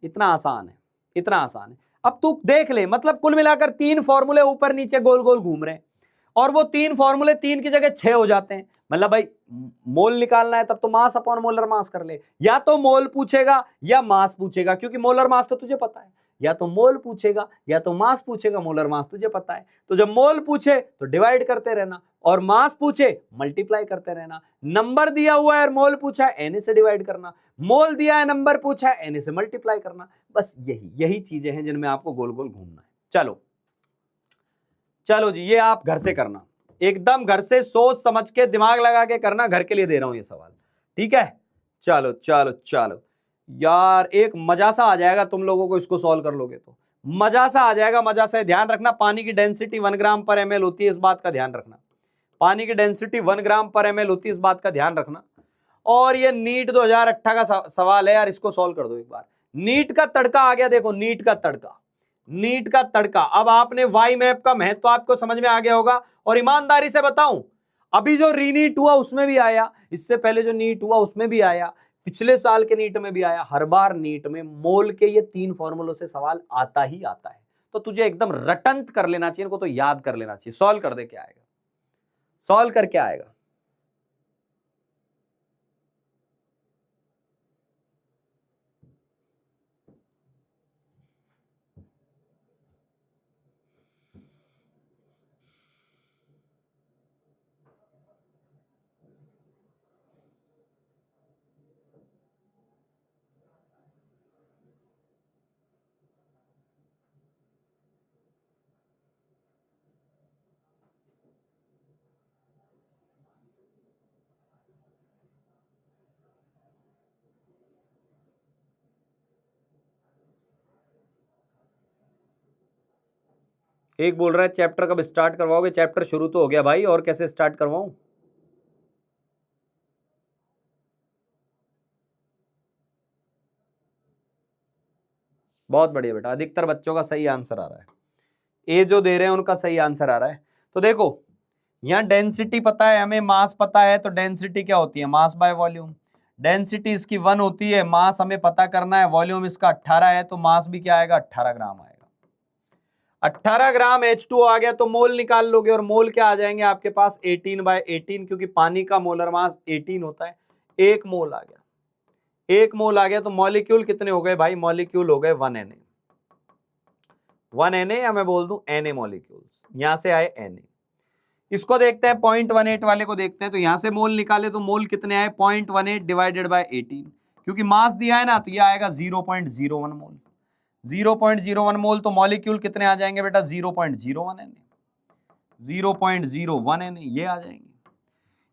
इतना आसान है, इतना आसान है। अब तू देख ले, मतलब कुल मिलाकर 3 फॉर्मूले ऊपर नीचे गोल गोल घूम रहे हैं, और वो 3 फॉर्मूले 3 की जगह 6 हो जाते हैं। मतलब भाई मोल निकालना है तब तो मास अपॉन मोलर मास कर ले, या तो मोल पूछेगा या मास पूछेगा, क्योंकि मोलर मास तो तुझे पता है। या तो मोल पूछेगा या तो मास पूछेगा, मोलर मास तुझे पता है। तो जब मोल पूछे तो डिवाइड करते रहना, और मास पूछे मल्टीप्लाई करते रहना। नंबर दिया हुआ है, मोल पूछा है, Na से डिवाइड करना। मोल दिया है, नंबर पूछा है, Na से मल्टीप्लाई करना। बस यही चीजें हैं जिनमें आपको गोल गोल घूमना है। चलो चलो जी, ये आप घर से करना, एकदम घर से सोच समझ के दिमाग लगा के करना, घर के लिए दे रहा हूं ये सवाल, ठीक है। चलो चलो चलो यार, एक मजा सा आ जाएगा तुम लोगों को, इसको सॉल्व कर लोगे तो मजा सा आ जाएगा, मजा सा। ध्यान रखना, पानी की डेंसिटी 1 ग्राम पर ml होती है, इस बात का ध्यान रखना। पानी की डेंसिटी 1 ग्राम पर ml होती है, इस बात का ध्यान रखना। और ये नीट 2018 का सवाल है यार, इसको सॉल्व कर दो एक बार। नीट का तड़का आ गया, देखो नीट का तड़का, नीट का तड़का। अब आपने वाई मैप का महत्व आपको समझ में आ गया होगा। और ईमानदारी से बताऊं, अभी जो रीनीट हुआ उसमें भी आया, इससे पहले जो नीट हुआ उसमें भी आया, पिछले साल के नीट में भी आया। हर बार नीट में मोल के ये 3 फॉर्मूलों से सवाल आता ही आता है। तो तुझे एकदम रटंत कर लेना चाहिए, इनको तो याद कर लेना चाहिए। सॉल्व कर दे, क्या आएगा, सॉल्व कर क्या आएगा। एक बोल रहा है चैप्टर कब स्टार्ट करवाओगे। चैप्टर शुरू तो हो गया भाई, और कैसे स्टार्ट करवाऊं। बहुत बढ़िया बेटा, अधिकतर बच्चों का सही आंसर आ रहा है, ए जो दे रहे हैं उनका सही आंसर आ रहा है। तो देखो यहां डेंसिटी पता है हमें, मास पता है, तो डेंसिटी क्या होती है, मास बाय वॉल्यूम। डेंसिटी इसकी 1 होती है, मास हमें पता करना है, वॉल्यूम इसका 18 है, तो मास भी क्या आएगा, 18 ग्राम आएगा। 18 ग्राम H2O आ गया, तो मोल निकाल लोगे, और मोल क्या आ जाएंगे आपके पास, 18/18, क्योंकि पानी का मोलर मास 18 होता है। एक मोल आ गया, एक मोल आ गया। तो मॉलिक्यूल कितने हो गए भाई, मॉलिक्यूल हो गए 1 Na। 1 Na, या मैं बोल दूं Na मॉलिक्यूल्स, यहां से आए Na। इसको देखते हैं 0.18 वाले को देखते हैं। तो यहां से मोल निकाले तो मोल कितने आए, 0.18 डिवाइडेड बाय 18, क्योंकि मास दिया है ना, तो ये आएगा 0.01 मोल। 0.01 मोल, तो मॉलिक्यूल कितने आ जाएंगे बेटा, 0.01 Na। 0.01 Na ये आ जाएंगे।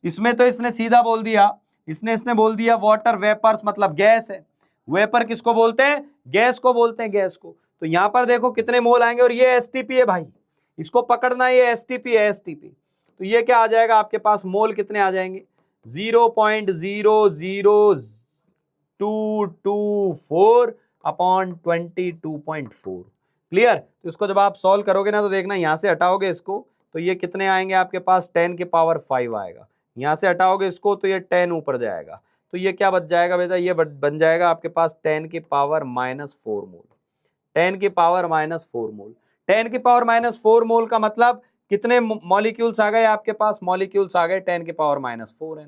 इसमें तो इसने सीधा बोल दिया, इसने बोल दिया वाटर वेपर्स, मतलब गैस है। वेपर किसको बोलते हैं, गैस को बोलते हैं, गैस को। तो यहां पर देखो कितने मोल आएंगे, और ये एसटीपी है भाई, इसको पकड़ना, ये एसटीपी है, एसटीपी। तो ये क्या आ जाएगा आपके पास, मोल कितने आ जाएंगे, 0.00224 अपॉन 22.4। क्लियर। तो इसको जब आप सॉल्व करोगे ना, तो देखना यहां से हटाओगे इसको, तो ये कितने आएंगे आपके पास, 10 की पावर 5 आएगा। यहां से हटाओगे इसको तो ये 10 ऊपर जाएगा, तो ये क्या बच जाएगा बेटा, ये बन जाएगा आपके पास 10 की पावर -4 मोल। 10 की पावर -4 मोल। 10 की पावर -4 मोल का मतलब कितने मॉलिक्यूल्स आ गए आपके पास, मॉलिक्यूल्स आ गए 10 की पावर -4 Na।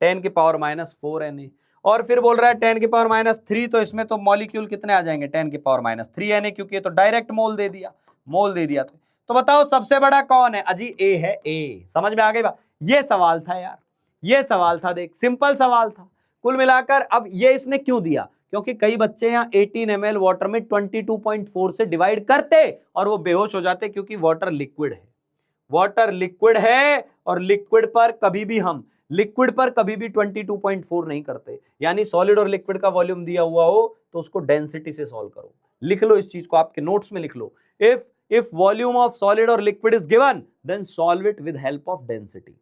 10 की पावर -4 Na। और फिर बोल रहा है 10 की पावर -3, तो इसमें तो मॉलिक्यूल कितने आ जाएंगे, 10 की पावर -3 Na, क्योंकि ये तो डायरेक्ट मोल दे दिया, मोल दे दिया। तो बताओ सबसे बड़ा कौन है, अजी ए है, ए। समझ में आ गई बात। ये सवाल था यार, ये सवाल था, देख सिंपल सवाल था कुल मिलाकर। अब ये इसने क्यों दिया, क्योंकि कई बच्चे यहाँ 18 ml वाटर में 22.4 से डिवाइड करते और वो बेहोश हो जाते, क्योंकि वाटर लिक्विड है। वाटर लिक्विड है, और लिक्विड पर कभी भी हम 22.4 नहीं करते। यानी सॉलिड और लिक्विड का वॉल्यूम दिया हुआ हो तो उसको डेंसिटी से सॉल्व करो। लिख लो इस चीज को, आपके नोट्स में लिख लो, इफ वॉल्यूम ऑफ सॉलिड और liquid is given, then solve it with help of density.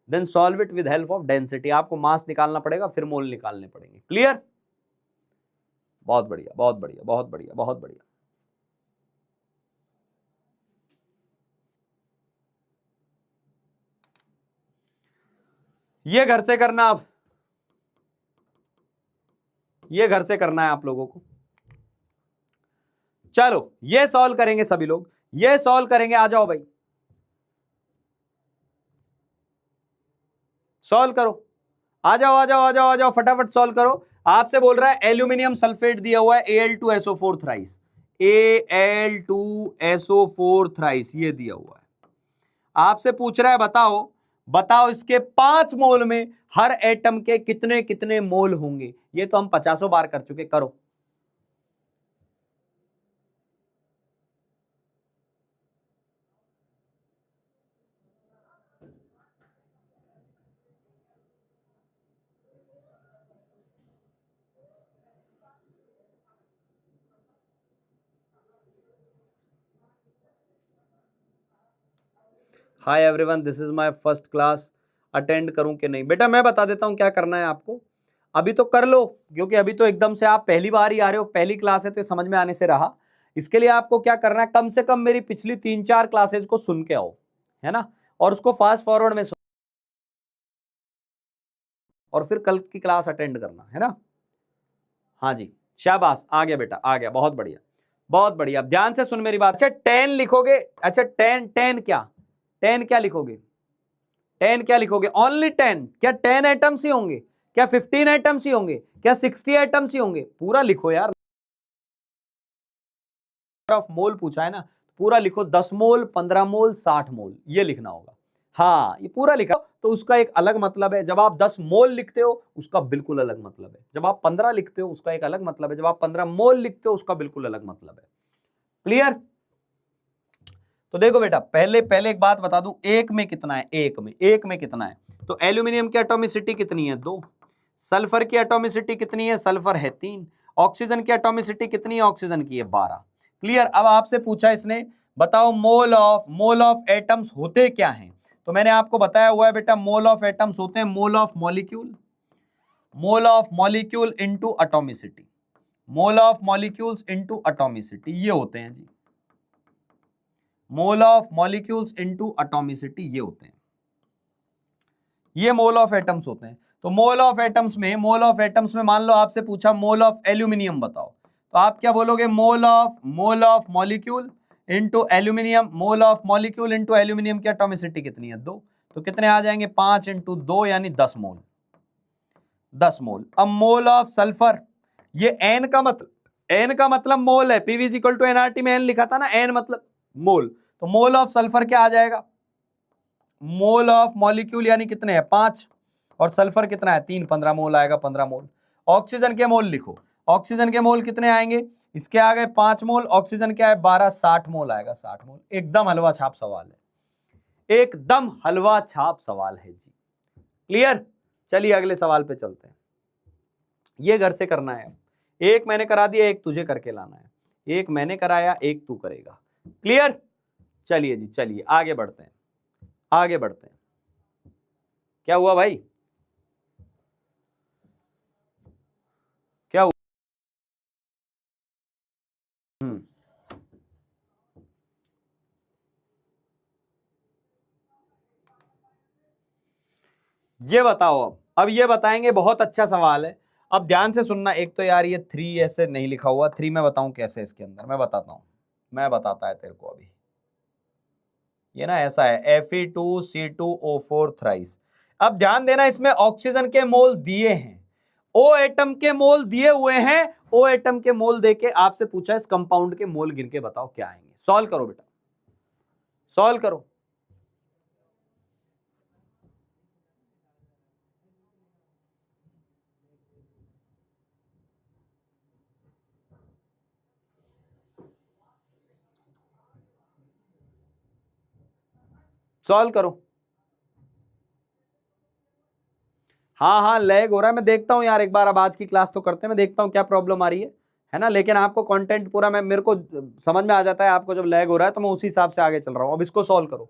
Then solve it with help of density. आपको मास निकालना पड़ेगा, फिर मोल निकालने पड़ेंगे। क्लियर। बहुत बढ़िया, बहुत बढ़िया, बहुत बढ़िया, बहुत बढ़िया। ये घर से करना, अब ये घर से करना है आप लोगों को। चलो ये सॉल्व करेंगे सभी लोग। ये सॉल्व करेंगे, आ जाओ भाई सॉल्व करो, आ जाओ आ जाओ आ जाओ आ जाओ, फटाफट सॉल्व करो। आपसे बोल रहा है एल्यूमिनियम सल्फेट दिया हुआ है Al2SO4 थ्राइस, Al2SO4 थ्राइस ये दिया हुआ है। आपसे पूछ रहा है बताओ, बताओ इसके 5 मोल में हर एटम के कितने कितने मोल होंगे। ये तो हम 50 बार कर चुके, करो। Hi everyone, this is my first class. Attend करूं कि नहीं? बेटा मैं बता देता हूं क्या करना है आपको, अभी तो कर लो, क्योंकि अभी तो एकदम से आप पहली बार ही आ रहे हो, पहली क्लास है तो समझ में आने से रहा। इसके लिए आपको क्या करना है, कम से कम मेरी पिछली 3-4 क्लासेज को सुन के आओ, है ना, और उसको फास्ट फॉरवर्ड में सुन, और फिर कल की क्लास अटेंड करना, है ना। हाँ जी, शाबाश, आ गया बेटा, आ गया, बहुत बढ़िया बहुत बढ़िया। ध्यान से सुन मेरी बात। अच्छा 10 लिखोगे, अच्छा 10 10 क्या, 10 क्या लिखोगे, 10 क्या लिखोगे, ओनली 10? क्या 10 आइटम्स ही होंगे, क्या 15 आइटम्स ही होंगे, क्या 60 आइटम्स ही होंगे? पूरा लिखो यार, ऑफ मोल पूछा है ना, पूरा लिखो। 10 मोल, 15 मोल, 60 मोल, ये लिखना होगा। हाँ ये पूरा लिखा तो उसका एक अलग मतलब है। जब आप 10 मोल लिखते हो उसका बिल्कुल अलग मतलब है, जब आप 15 लिखते हो उसका एक अलग मतलब है, जब आप 15 मोल लिखते हो उसका बिल्कुल अलग मतलब है। क्लियर? तो देखो बेटा, पहले पहले एक बात बता दूं, एक में कितना है, एक में कितना है। तो एल्यूमिनियम की एटॉमिसिटी कितनी है, 2। सल्फर की एटॉमिसिटी कितनी है, सल्फर है 3। ऑक्सीजन की एटॉमिसिटी कितनी है, ऑक्सीजन की है 12। क्लियर? अब आपसे पूछा इसने, बताओ मोल ऑफ एटम्स होते क्या हैं। तो मैंने आपको बताया हुआ है बेटा, मोल ऑफ एटम्स होते हैं mole of molecule into atomicity, mole of molecules into atomicity, ये होते हैं जी। Mole of molecules into atomicity ये होते हैं, ये मोल ऑफ एटम्स होते हैं। तो मोल ऑफ एटम्स में मान लो आपसे पूछा मोल ऑफ एल्यूमिनियम बताओ, तो आप क्या बोलोगे, मोल of molecule into aluminium, mole of molecule into aluminium की एटॉमिसिटी कितनी है, 2। तो कितने आ जाएंगे, 5 इंटू 2 यानी 10 मोल, 10 मोल। अब मोल ऑफ सल्फर, ये एन का मतलब मोल है, PV is equal to NRT में एन लिखा था ना, एन मतलब मोल। तो मोल ऑफ सल्फर क्या आ जाएगा, मोल ऑफ मॉलिक्यूल यानी कितने हैं, 5, और सल्फर कितना है, 3, 15 मोल आएगा, 15 मोल। ऑक्सीजन के मोल लिखो, ऑक्सीजन के मोल कितने आएंगे, इसके आ गए 5 मोल, ऑक्सीजन क्या है 12, 60 मोल आएगा, 60 मोल। एकदम हलवा छाप सवाल है, एकदम हलवा छाप सवाल है जी। क्लियर? चलिए अगले सवाल पे चलते हैं। ये घर से करना है, एक मैंने करा दिया, एक तुझे करके लाना है, एक मैंने कराया, एक तू करेगा। क्लियर? चलिए जी, चलिए आगे बढ़ते हैं, आगे बढ़ते हैं। क्या हुआ भाई, क्या हुआ? हम्म, ये बताओ, अब ये बताएंगे, बहुत अच्छा सवाल है। अब ध्यान से सुनना, एक तो यार ये 3 ऐसे नहीं लिखा हुआ, 3 मैं बताऊं कैसे, इसके अंदर मैं बताता हूं, मैं बताता है तेरे को अभी। ये ना ऐसा है, Fe2C2O4 थ्राइस। अब ध्यान देना, इसमें ऑक्सीजन के मोल दिए हैं, ओ एटम के मोल दिए हुए हैं, ओ एटम के मोल देके आपसे पूछा इस कंपाउंड के मोल गिन के बताओ क्या आएंगे। सॉल्व करो बेटा, सॉल्व करो। सॉल्व करो। हाँ हाँ लैग हो रहा है, मैं देखता हूँ यार, एक बार अब आज की क्लास तो करते हैं, मैं देखता हूँ क्या प्रॉब्लम आ रही है ना। लेकिन आपको कंटेंट पूरा मैं, मेरे को समझ में आ जाता है आपको जब लैग हो रहा है, तो मैं उसी हिसाब से आगे चल रहा हूँ। अब इसको सॉल्व करो।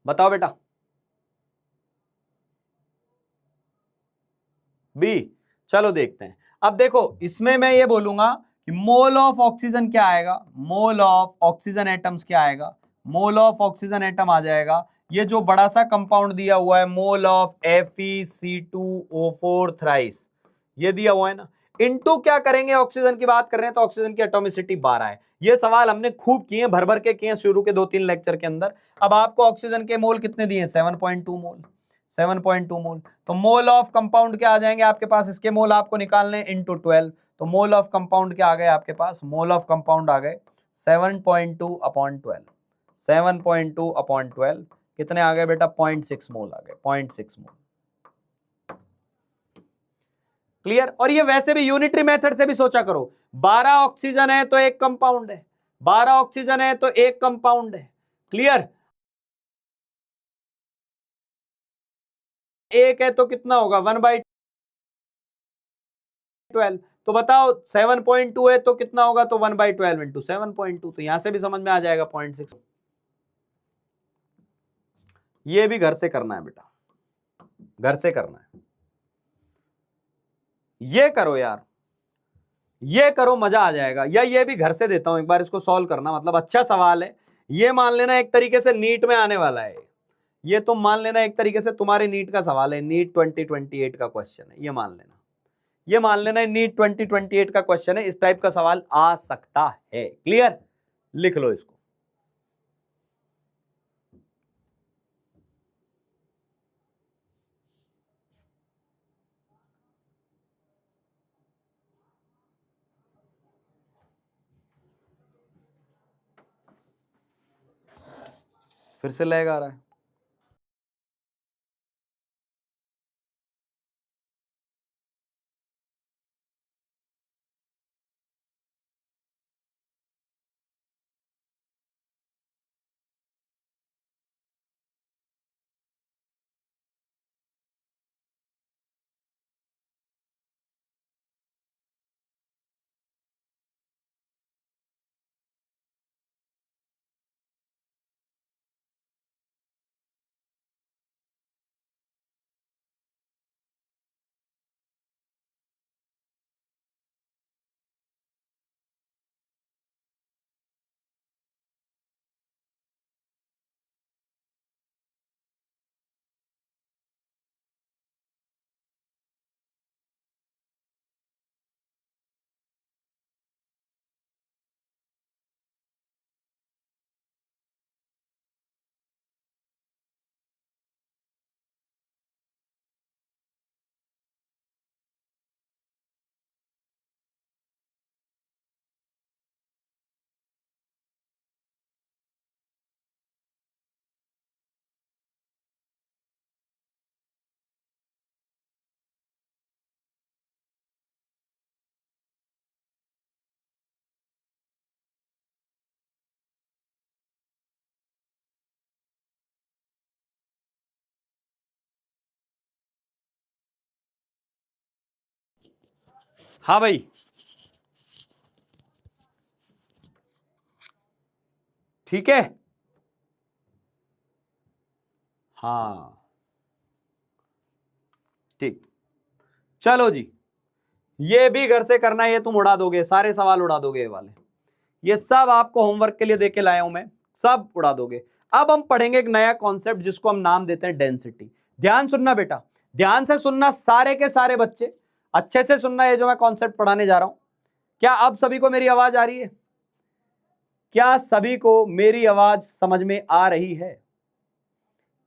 बताओ बेटा। बी। चलो देखते हैं। अब देखो इसमें मैं ये बोलूंगा कि मोल ऑफ ऑक्सीजन क्या आएगा, मोल ऑफ ऑक्सीजन एटम्स क्या आएगा, मोल ऑफ ऑक्सीजन एटम आ जाएगा। ये जो बड़ा सा कंपाउंड दिया हुआ है मोल ऑफ FeC2O4 थ्राइस, ये दिया हुआ है ना, इनटू क्या करेंगे, ऑक्सीजन की बात कर रहे हैं तो ऑक्सीजन की एटॉमिसिटी 12 है। ये सवाल हमने खूब किए, भर भर के किए शुरू के 2-3 लेक्चर के अंदर। अब आपको ऑक्सीजन के मोल कितने दिए, 7.2 मोल, 7.2 मोल। तो मोल ऑफ कंपाउंड क्या आ जाएंगे आपके पास, इसके मोल आपको निकालने इंटू 12। तो मोल ऑफ कंपाउंड क्या आ गए आपके पास, मोल ऑफ कंपाउंड आ गए 7.2/12, 7.2/12 कितने आ गए बेटा, 0.6 मोल आ गए, 0.6 मोल। क्लियर। और ये वैसे भी यूनिटरी मेथड से भी सोचा करो, 12 ऑक्सीजन है तो एक कंपाउंड है, 12 ऑक्सीजन है तो एक कंपाउंड है। क्लियर। एक है तो कितना होगा, 1/12। तो बताओ 7.2 है तो कितना होगा, तो 1/12 इंटू 7.2। तो यहां से भी समझ में आ जाएगा 0.6। ये भी घर से करना है बेटा, घर से करना है। ये करो यार, ये करो, मजा आ जाएगा। या ये भी घर से देता हूं, एक बार इसको सॉल्व करना, मतलब अच्छा सवाल है ये, मान लेना एक तरीके से नीट में आने वाला है ये, तुम मान लेना एक तरीके से तुम्हारे नीट का सवाल है, नीट 2028 का क्वेश्चन है ये, मान लेना, ये मान लेना नीट 2028 का क्वेश्चन है, इस टाइप का सवाल आ सकता है। क्लियर। लिख लो इसको। फिर से लैग आ रहा है। हाँ भाई, ठीक है। हाँ ठीक, चलो जी, ये भी घर से करना है, ये तुम उड़ा दोगे, सारे सवाल उड़ा दोगे ये वाले, ये सब आपको होमवर्क के लिए देके लाया हूं मैं, सब उड़ा दोगे। अब हम पढ़ेंगे एक नया कॉन्सेप्ट जिसको हम नाम देते हैं डेंसिटी। ध्यान सुनना बेटा, ध्यान से सुनना सारे के सारे बच्चे, अच्छे से सुनना ये जो मैं कॉन्सेप्ट पढ़ाने जा रहा हूं। क्या अब सभी को मेरी आवाज आ रही है, क्या सभी को मेरी आवाज समझ में आ रही है,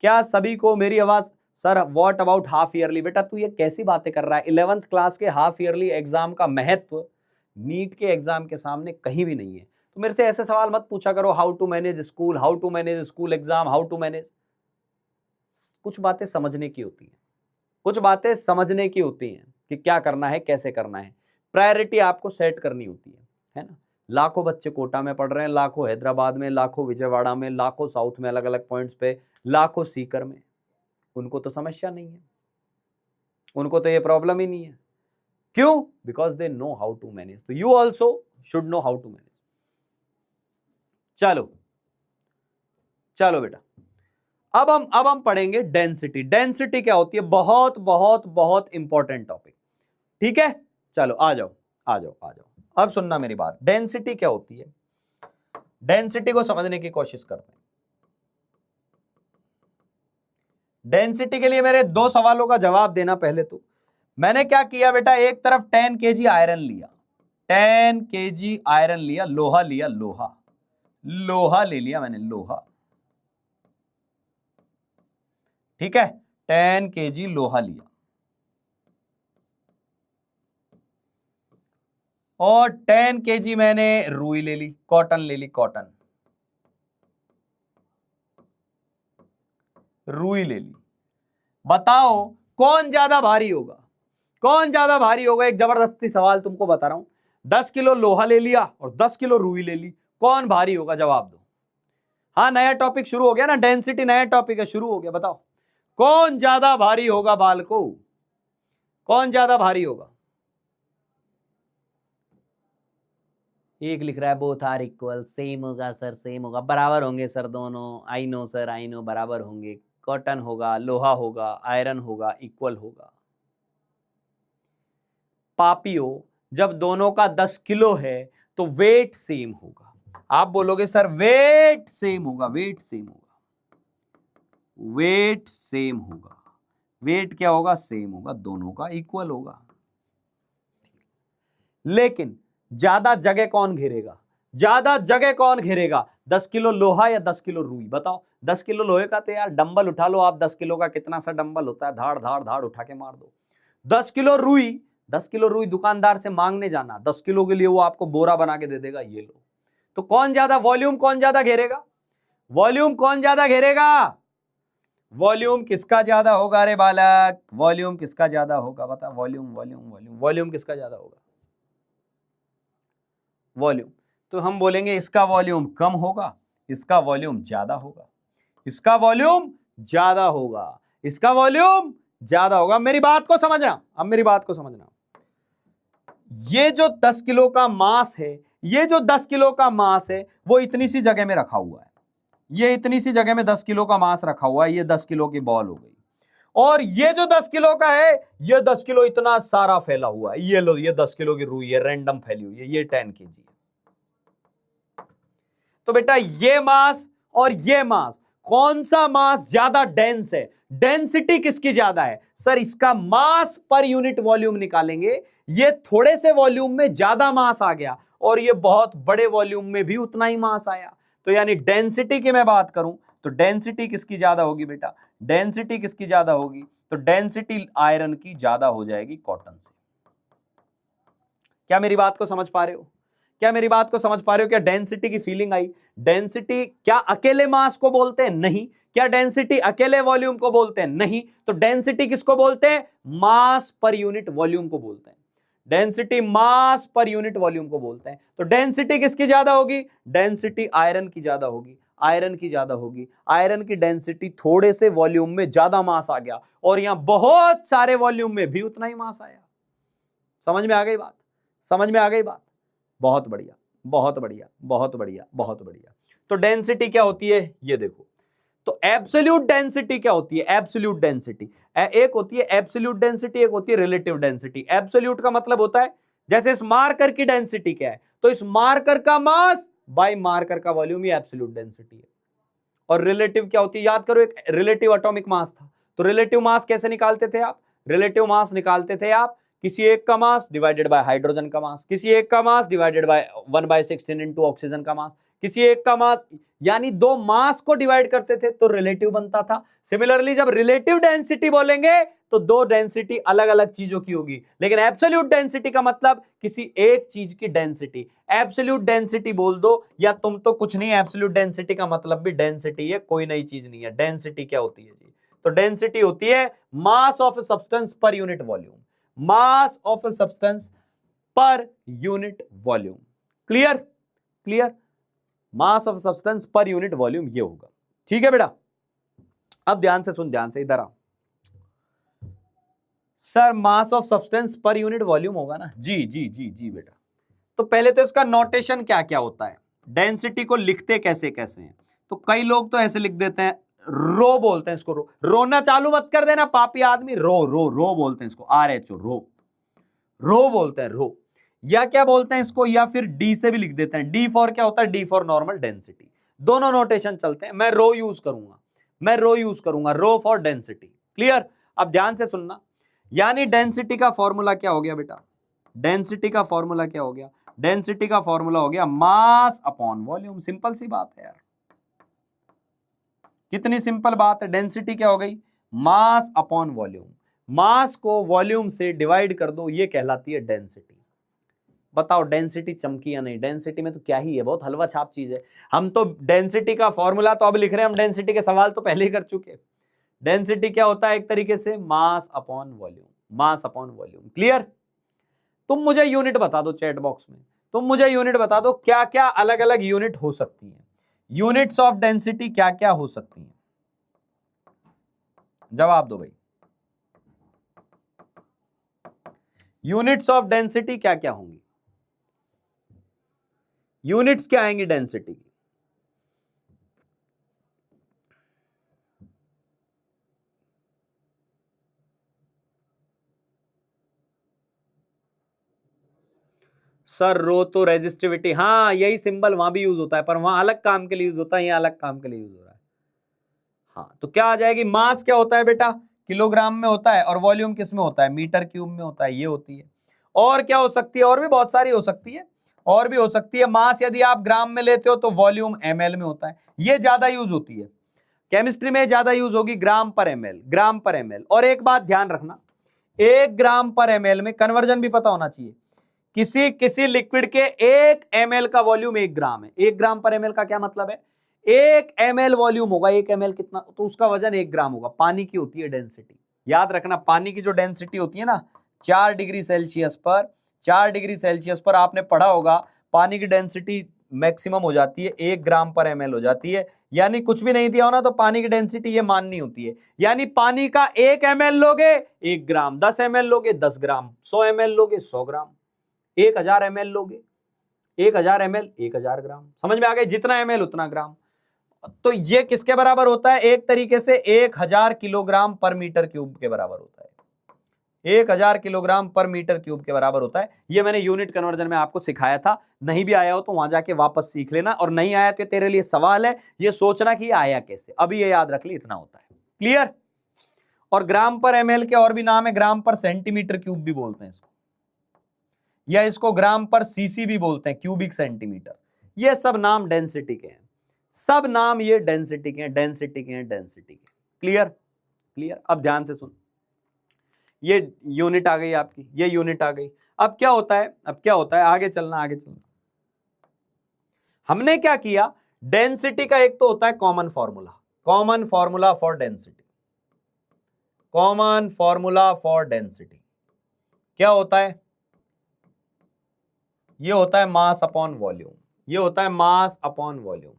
क्या सभी को मेरी आवाज। Sir what about half yearly, बेटा तू ये कैसी बातें कर रहा है, 11th क्लास के हाफ ईयरली एग्जाम का महत्व नीट के एग्जाम के सामने कहीं भी नहीं है। तो मेरे से ऐसे सवाल मत पूछा करो, how to manage school, how to manage school exam, how to manage. कुछ बातें समझने की होती है, कुछ बातें समझने की होती हैं कि क्या करना है, कैसे करना है, प्रायोरिटी आपको सेट करनी होती है ना। लाखों बच्चे कोटा में पढ़ रहे हैं, लाखों हैदराबाद में, लाखों विजयवाड़ा में, लाखों साउथ में अलग अलग पॉइंट्स पे, लाखों सीकर में, उनको तो समस्या नहीं है, उनको तो ये प्रॉब्लम ही नहीं है। क्यों? Because they know how to manage. तो you also should know how to manage. चलो चलो बेटा, अब हम पढ़ेंगे डेंसिटी। डेंसिटी क्या होती है? बहुत बहुत बहुत इंपॉर्टेंट टॉपिक। ठीक है, चलो आ जाओ आ जाओ आ जाओ। अब सुनना मेरी बात, डेंसिटी क्या होती है, डेंसिटी को समझने की कोशिश करते हैं। डेंसिटी के लिए मेरे 2 सवालों का जवाब देना। पहले तो मैंने क्या किया बेटा, एक तरफ 10 kg आयरन लिया, 10 kg आयरन लिया, लोहा लिया, लोहा ले लिया मैंने, लोहा। ठीक है, 10 kg लोहा लिया और 10 kg मैंने रुई ले ली, कॉटन ले ली, कॉटन, रुई ले ली। बताओ कौन ज्यादा भारी होगा, कौन ज्यादा भारी होगा? एक जबरदस्ती सवाल तुमको बता रहा हूं। 10 किलो लोहा ले लिया और 10 किलो रुई ले ली, कौन भारी होगा? जवाब दो। हाँ, नया टॉपिक शुरू हो गया ना, डेंसिटी नया टॉपिक है, शुरू हो गया। बताओ कौन ज्यादा भारी होगा? बालको, कौन ज्यादा भारी होगा? एक लिख रहा है बोथ आर इक्वल, सेम होगा सर, सेम होगा, बराबर होंगे सर दोनों। I know sir, I know, बराबर होंगे। कॉटन होगा, लोहा होगा, आयरन होगा, इक्वल होगा। पापियो, जब दोनों का 10 किलो है तो वेट सेम होगा। आप बोलोगे सर वेट सेम होगा, वेट सेम होगा, वेट सेम होगा। वेट क्या होगा? सेम होगा, दोनों का इक्वल होगा। लेकिन ज्यादा जगह कौन घेरेगा? ज्यादा जगह कौन घेरेगा? 10 किलो लोहा या 10 किलो रुई? बताओ। 10 किलो लोहे का तो यार डंबल उठा लो आप, 10 किलो का कितना सा डंबल होता है, धाड़ धाड़ धाड़ उठा के मार दो। 10 किलो रुई, 10 किलो रुई दुकानदार से मांगने जाना, 10 किलो के लिए वो आपको बोरा बना के दे देगा, ये लो। तो कौन ज्यादा वॉल्यूम, कौन ज्यादा घेरेगा? वॉल्यूम कौन ज्यादा घेरेगा? वॉल्यूम किसका ज्यादा होगा रे बालक? वॉल्यूम किसका ज्यादा होगा? बता, वॉल्यूम वॉल्यूम वॉल्यूम वॉल्यूम किसका ज्यादा होगा? वॉल्यूम। तो हम बोलेंगे इसका वॉल्यूम कम होगा, इसका वॉल्यूम ज्यादा होगा, इसका वॉल्यूम ज्यादा होगा, इसका वॉल्यूम ज्यादा होगा। मेरी बात को समझना, अब मेरी बात को समझना। ये जो 10 किलो का मास है, ये जो 10 किलो का मास है, वो इतनी सी जगह में रखा हुआ है। ये इतनी सी जगह में 10 किलो का मास रखा हुआ है, ये 10 किलो की बॉल हो गई। और ये जो 10 किलो का है, ये 10 किलो इतना सारा फैला हुआ है। ये लो, ये 10 किलो की रुई है, रैंडम फैली हुई है, ये 10 kg है। तो बेटा ये मास और ये मास, कौन सा मास ज्यादा डेंस है? डेंसिटी किसकी ज्यादा है? सर इसका मास पर यूनिट वॉल्यूम निकालेंगे, ये थोड़े से वॉल्यूम में ज्यादा मास आ गया और ये बहुत बड़े वॉल्यूम में भी उतना ही मास आया। तो यानी डेंसिटी की मैं बात करूं तो डेंसिटी किसकी ज्यादा होगी बेटा? डेंसिटी किसकी ज्यादा होगी? तो डेंसिटी आयरन की ज्यादा हो जाएगी कॉटन से। क्या मेरी बात को समझ पा रहे हो? क्या मेरी बात को समझ पा रहे हो? क्या डेंसिटी की फीलिंग आई? डेंसिटी क्या अकेले मास को बोलते हैं? नहीं। क्या डेंसिटी अकेले वॉल्यूम को बोलते हैं? नहीं। तो डेंसिटी किसको बोलते हैं? मास पर यूनिट वॉल्यूम को बोलते हैं। डेंसिटी मास पर यूनिट वॉल्यूम को बोलते हैं। तो डेंसिटी किसकी ज्यादा होगी? डेंसिटी आयरन की ज्यादा होगी, आयरन की ज्यादा होगी। आयरन की डेंसिटी थोड़े से वॉल्यूम में ज्यादा मास आ गया और यहां बहुत सारे वॉल्यूम में भी उतना ही मास आया। समझ में आ गई बात? समझ में आ गई बात? बहुत बढ़िया, बहुत बढ़िया, बहुत बढ़िया, बहुत बढ़िया। तो डेंसिटी क्या होती है ये देखो। तो एब्सोल्यूट डेंसिटी क्या होती है? एब्सोल्यूट डेंसिटी एक होती है एब्सोल्यूट डेंसिटी, एक होती है रिलेटिव डेंसिटी। एब्सोल्यूट का मतलब होता है जैसे इस मार्कर की डेंसिटी क्या है, तो इस मार्कर का मास बाय मार्कर का वॉल्यूम, ये एब्सोल्यूट डेंसिटी है। और रिलेटिव क्या होती है? याद करो, एक रिलेटिव एटॉमिक मास था। तो रिलेटिव मास कैसे निकालते थे आप? रिलेटिव मास निकालते थे आप किसी एक का मास डिवाइडेड बाय हाइड्रोजन का मास, किसी एक का mass divided by 1/16 into oxygen का मास, किसी एक का मास, यानी दो मास को डिवाइड करते थे तो रिलेटिव बनता था। सिमिलरली जब रिलेटिव डेंसिटी बोलेंगे तो दो डेंसिटी अलग अलग चीजों की होगी, लेकिन एब्सोल्यूट डेंसिटी का मतलब किसी एक चीज की डेंसिटी। एब्सोल्यूट डेंसिटी बोल दो या तुम तो कुछ नहीं, एब्सोल्यूट डेंसिटी का मतलब भी डेंसिटी है, कोई नई चीज नहीं है। डेंसिटी क्या होती है जी? तो डेंसिटी होती है mass of a substance per unit volume, mass of a substance per unit volume. Clear? Clear? Mass of substance per unit volume ये होगा। ठीक है बेटा? अब ध्यान से सुन, ध्यान से इधर आ। Sir mass of substance per unit volume होगा ना। जी जी जी जी बेटा। तो पहले तो इसका नोटेशन क्या क्या होता है, डेंसिटी को लिखते कैसे कैसे हैं। तो कई लोग तो ऐसे लिख देते हैं, रो बोलते हैं इसको, रो, रोना चालू मत कर देना पापी आदमी, रो रो रो बोलते हैं इसको, RHO, रो, रो बोलते हैं, रो। या क्या बोलते हैं इसको, या फिर डी से भी लिख देते हैं। डी फॉर क्या होता है, डी फॉर नॉर्मल डेंसिटी। दोनों नोटेशन चलते हैं। मैं रो यूज करूंगा, मैं रो यूज करूंगा, रो फॉर डेंसिटी। क्लियर। अब ध्यान से सुनना, यानी डेंसिटी का फॉर्मूला क्या हो गया बेटा, डेंसिटी का फॉर्मूला क्या हो गया, डेंसिटी का फॉर्मूला हो गया मास अपॉन वॉल्यूम। सिंपल सी बात है यार, कितनी सिंपल बात है। डेंसिटी क्या हो गई, मास अपॉन वॉल्यूम। मास को वॉल्यूम से डिवाइड कर दो, ये कहलाती है डेंसिटी। बताओ डेंसिटी चमकी या नहीं, डेंसिटी में तो क्या ही है, बहुत हलवा छाप चीज है। हम तो डेंसिटी का फॉर्मूला तो अब लिख रहे हैं, हम डेंसिटी के सवाल तो पहले ही कर चुके। डेंसिटी क्या होता है, एक तरीके से mass upon volume, mass upon volume. Clear. तुम मुझे यूनिट बता दो चैट बॉक्स में, तुम मुझे यूनिट बता दो, क्या क्या अलग अलग यूनिट हो सकती हैं, यूनिट्स ऑफ डेंसिटी क्या क्या हो सकती हैं, जवाब दो भाई। यूनिट्स ऑफ डेंसिटी क्या क्या होंगी, यूनिट्स क्या आएंगी डेंसिटी की। सर रो तो रेजिस्टिविटी, हाँ यही सिंबल वहां भी यूज होता है, पर वहां अलग काम के लिए यूज होता है, यहाँ अलग काम के लिए यूज हो रहा है। हाँ तो क्या आ जाएगी, मास क्या होता है बेटा, किलोग्राम में होता है, और वॉल्यूम किस में होता है, मीटर क्यूब में होता है, ये होती है। और क्या हो सकती है, और भी बहुत सारी हो सकती है, और भी हो सकती है। मास यदि आप ग्राम में लेते हो तो वॉल्यूम ml में होता है, ये ज्यादा यूज होती है केमिस्ट्री में, ज्यादा यूज होगी ग्राम पर ml, ग्राम पर ml। और एक बात ध्यान रखना, 1 ग्राम पर ml में कन्वर्जन भी पता होना चाहिए। किसी किसी लिक्विड के 1 ml का वॉल्यूम 1 ग्राम है। 1 ग्राम पर ml का क्या मतलब है, 1 ml वॉल्यूम होगा, 1 ml कितना, तो उसका वजन 1 ग्राम होगा। पानी की होती है डेंसिटी, याद रखना, पानी की जो डेंसिटी होती है ना, 4 डिग्री सेल्सियस पर, 4 डिग्री सेल्सियस पर आपने पढ़ा होगा, पानी की डेंसिटी मैक्सिमम हो जाती है 1 ग्राम पर ml हो जाती है। यानी कुछ भी नहीं दिया हो ना तो पानी की डेंसिटी ये माननी होती है। यानी पानी का 1 ml लोगे 1 ग्राम, 10 ml लोगे 10 ग्राम, 100 ml लोगे 100 ग्राम, 1000 ml लोगे 1000 ml 1000 ग्राम। समझ में आ गई, जितना ml उतना ग्राम। तो ये किसके बराबर होता है, एक तरीके से 1000 किलोग्राम पर मीटर क्यूब के बराबर होता है, 1000 किलोग्राम पर मीटर क्यूब के बराबर होता है। ये मैंने यूनिट कन्वर्जन में आपको सिखाया था, नहीं भी आया हो तो वहां जाके वापस सीख लेना, और नहीं आया तो तेरे लिए सवाल है, ये सोचना कि ये आया कैसे, अभी ये याद रख ली, इतना होता है। क्लियर। और ग्राम पर ml के और भी नाम है, ग्राम पर सेंटीमीटर क्यूब भी बोलते हैं इसको, या इसको ग्राम पर सीसी भी बोलते हैं, क्यूबिक सेंटीमीटर। ये सब नाम डेंसिटी के हैं, सब नाम ये डेंसिटी के हैं, डेंसिटी के हैं, डेंसिटी के। क्लियर। क्लियर। अब ध्यान से सुन, ये यूनिट आ गई आपकी, ये यूनिट आ गई। अब क्या होता है, अब क्या होता है, आगे चलना, आगे चलना। हमने क्या किया, डेंसिटी का एक तो होता है common formula, common formula for density, common formula for density क्या होता है, ये होता है मास अपॉन वॉल्यूम, ये होता है मास अपॉन वॉल्यूम।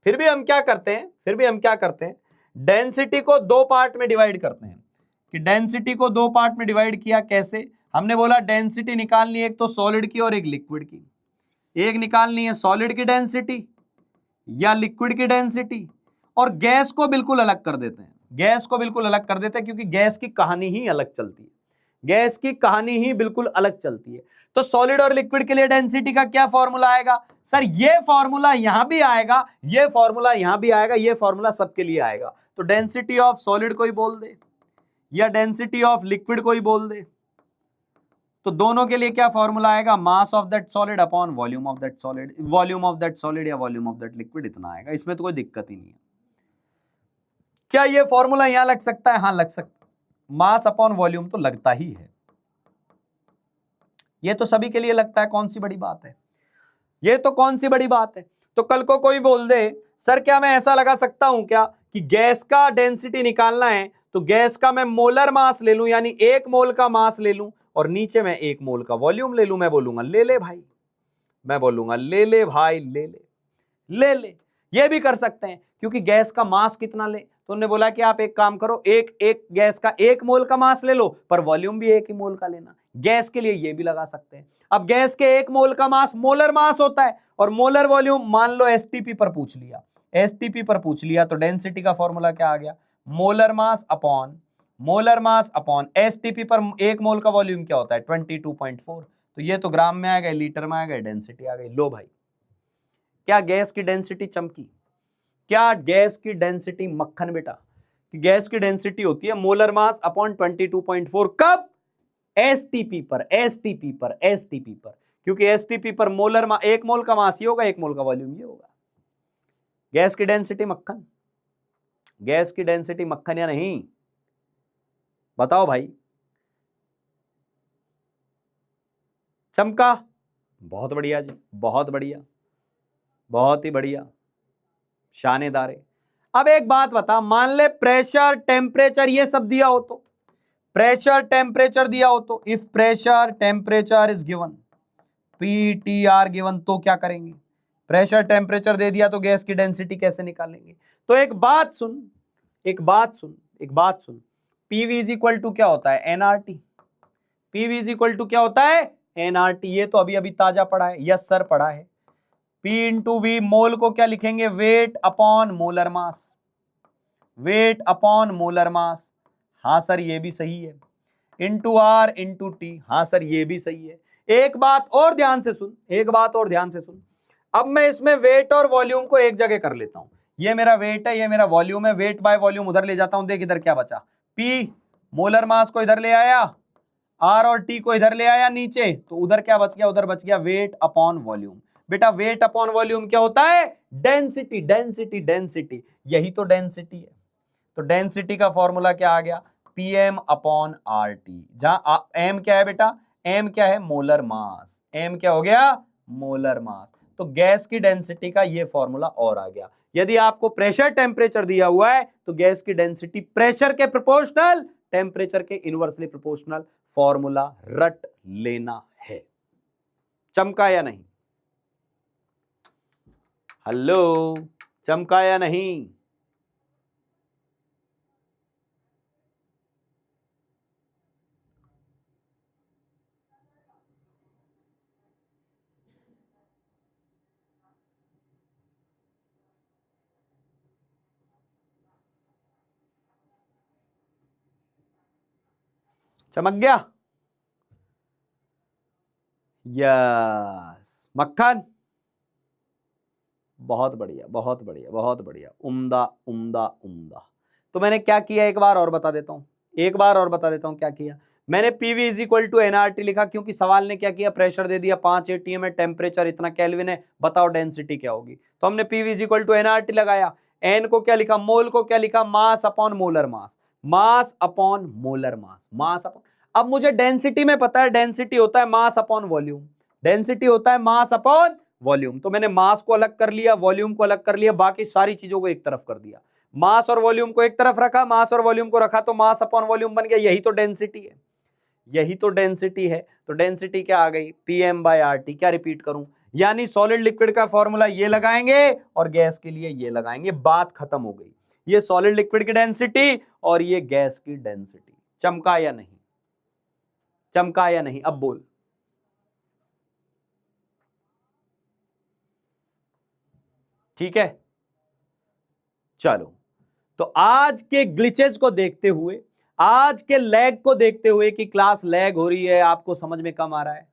फिर भी हम क्या करते हैं, फिर भी हम क्या करते हैं, डेंसिटी को 2 पार्ट में डिवाइड करते हैं, कि डेंसिटी को 2 पार्ट में डिवाइड किया कैसे, हमने बोला डेंसिटी निकालनी है एक तो सॉलिड की और एक लिक्विड की, एक निकालनी है सॉलिड की डेंसिटी या लिक्विड की डेंसिटी, और गैस को बिल्कुल अलग कर देते हैं, गैस को बिल्कुल अलग कर देते हैं, क्योंकि गैस की कहानी ही अलग चलती है, गैस की कहानी ही बिल्कुल अलग चलती है। तो सॉलिड और लिक्विड के लिए डेंसिटी का क्या फॉर्मूला आएगा, सर ये फॉर्मूला यहां भी आएगा, ये फॉर्मूला यहां भी आएगा, ये फॉर्मूला सबके लिए आएगा। तो डेंसिटी ऑफ सॉलिड को ही बोल दे या डेंसिटी ऑफ लिक्विड को ही बोल दे, तो दोनों के लिए क्या फॉर्मूला आएगा, mass of that solid upon volume of that solid, volume of that solid या वॉल्यूम ऑफ दैट लिक्विड, इतना आएगा। इसमें तो कोई दिक्कत ही नहीं है। क्या ये फॉर्मूला यहां लग सकता है, हाँ लग सकता है, मास अपॉन वॉल्यूम तो लगता ही है, ये तो सभी के लिए लगता है, कौन सी बड़ी बात है, ये तो कौन सी बड़ी बात है। तो कल को कोई बोल दे सर क्या मैं ऐसा लगा सकता हूं क्या कि गैस का डेंसिटी निकालना है तो गैस का मैं मोलर मास ले लूं, यानी 1 मोल का मास ले लूं और नीचे मैं 1 मोल का वॉल्यूम ले लूं, मैं बोलूंगा ले ले भाई, मैं बोलूंगा ले ले भाई, ले ले ले ले, ये भी कर सकते हैं, क्योंकि गैस का मास कितना ले, तो उन्होंने बोला कि आप एक काम करो, एक गैस का 1 मोल का मास ले लो, पर वॉल्यूम भी 1 ही मोल का लेना। गैस के लिए ये भी लगा सकते हैं। अब गैस के 1 मोल का मास मोलर मास होता है, और मोलर वॉल्यूम मान लो एसटीपी पर पूछ लिया, एसटीपी पर पूछ लिया, तो डेंसिटी का फॉर्मूला क्या आ गया, मोलर मास अपॉन एसटीपी पर 1 मोल का वॉल्यूम क्या होता है 22.4, तो ये तो ग्राम में आ गए, लीटर में आ गए, डेंसिटी आ गई। लो भाई, क्या गैस की डेंसिटी चमकी, क्या गैस की डेंसिटी मक्खन बेटा, कि गैस की डेंसिटी होती है मोलर मास अपॉन 22.4, कब, एसटीपी पर, क्योंकि एसटीपी पर मोलर 1 मोल का मास ये होगा, 1 मोल का वॉल्यूम ये होगा। गैस की डेंसिटी मक्खन, गैस की डेंसिटी मक्खन या नहीं, बताओ भाई। चमका, बहुत बढ़िया जी, बहुत बढ़िया, बहुत ही बढ़िया, शानदार है। अब एक बात बता, मान ले प्रेशर, टेम्परेचर ये सब दिया हो, तो प्रेशर टेम्परेचर दिया हो, तो if pressure temperature is given, PTR given, तो क्या करेंगे, प्रेशर टेम्परेचर दे दिया तो गैस की डेंसिटी कैसे निकालेंगे। तो एक बात सुन, पीवी इज इक्वल टू क्या होता है, NRT, PV is equal to क्या होता है, एनआरटी, ये तो अभी ताजा पढ़ा है, यस सर पढ़ा है। P इंटू वी, मोल को क्या लिखेंगे, वेट अपॉन मोलर मास, वेट अपॉन मोलर मास, हाँ सर ये भी सही है, इंटू आर इंटू टी, हाँ सर ये भी सही है। एक बात और ध्यान से सुन, अब मैं इसमें वेट और वॉल्यूम को एक जगह कर लेता हूं, ये मेरा वेट है, ये मेरा वॉल्यूम है, वेट बाय वॉल्यूम उधर ले जाता हूं, देख इधर क्या बचा, P मोलर मास को इधर ले आया, आर और टी को इधर ले आया नीचे, तो उधर क्या बच गया, उधर बच गया वेट अपॉन वॉल्यूम। बेटा वेट अपॉन वॉल्यूम क्या होता है, डेंसिटी, यही तो डेंसिटी है। तो डेंसिटी का फॉर्मूला क्या आ गया, पीएम अपॉन आर टी, जहां एम क्या है बेटा, एम क्या है, मोलर मास, एम क्या हो गया, मोलर मास। तो गैस की डेंसिटी का ये फॉर्मूला और आ गया। यदि आपको प्रेशर टेम्परेचर दिया हुआ है तो गैस की डेंसिटी प्रेशर के प्रोपोर्शनल, टेम्परेचर के इनवर्सली प्रोपोर्शनल, फॉर्मूला रट लेना है। चमका या नहीं, हेलो, चमका या नहीं, चमक गया, यस मक्खन, बहुत बढ़िया, बहुत बढ़िया, बहुत बढ़िया, उम्दा उम्दा उम्दा। तो मैंने क्या किया, एक बार और बता देता हूं, क्या किया मैंने, PV is equal to NRT लिखा, क्योंकि सवाल ने क्या किया, प्रेशर दे दिया 5 एटीएम है, टेम्परेचर इतना केल्विन है, बताओ डेंसिटी क्या होगी, तो हमने PV is equal to NRT लगाया। एन को क्या लिखा, मोल को क्या लिखा, mass upon molar mass, mass upon molar mass, mass upon, अब मुझे डेंसिटी में पता है, डेंसिटी होता है मास अपॉन वॉल्यूम, डेंसिटी होता है मास अपॉन वॉल्यूम, तो मैंने मास को अलग कर लिया, वॉल्यूम को अलग कर लिया, बाकी सारी चीजों को एक तरफ कर दिया, मास और वॉल्यूम को एक तरफ रखा, मास और वॉल्यूम को रखा तो मास अपॉन वॉल्यूम बन गया, यही तो डेंसिटी है, यही तो डेंसिटी है। तो डेंसिटी क्या आ गई, पीएम बाय आरटी, क्या रिपीट करूं, यानी सॉलिड लिक्विड का फॉर्मूला ये लगाएंगे और गैस के लिए ये लगाएंगे, बात खत्म हो गई। ये सॉलिड लिक्विड की डेंसिटी और ये गैस की डेंसिटी। चमका या नहीं, चमका या नहीं, अब बोल, ठीक है। चलो, तो आज के ग्लिचेस को देखते हुए, आज के लैग को देखते हुए कि क्लास लैग हो रही है, आपको समझ में कम आ रहा है,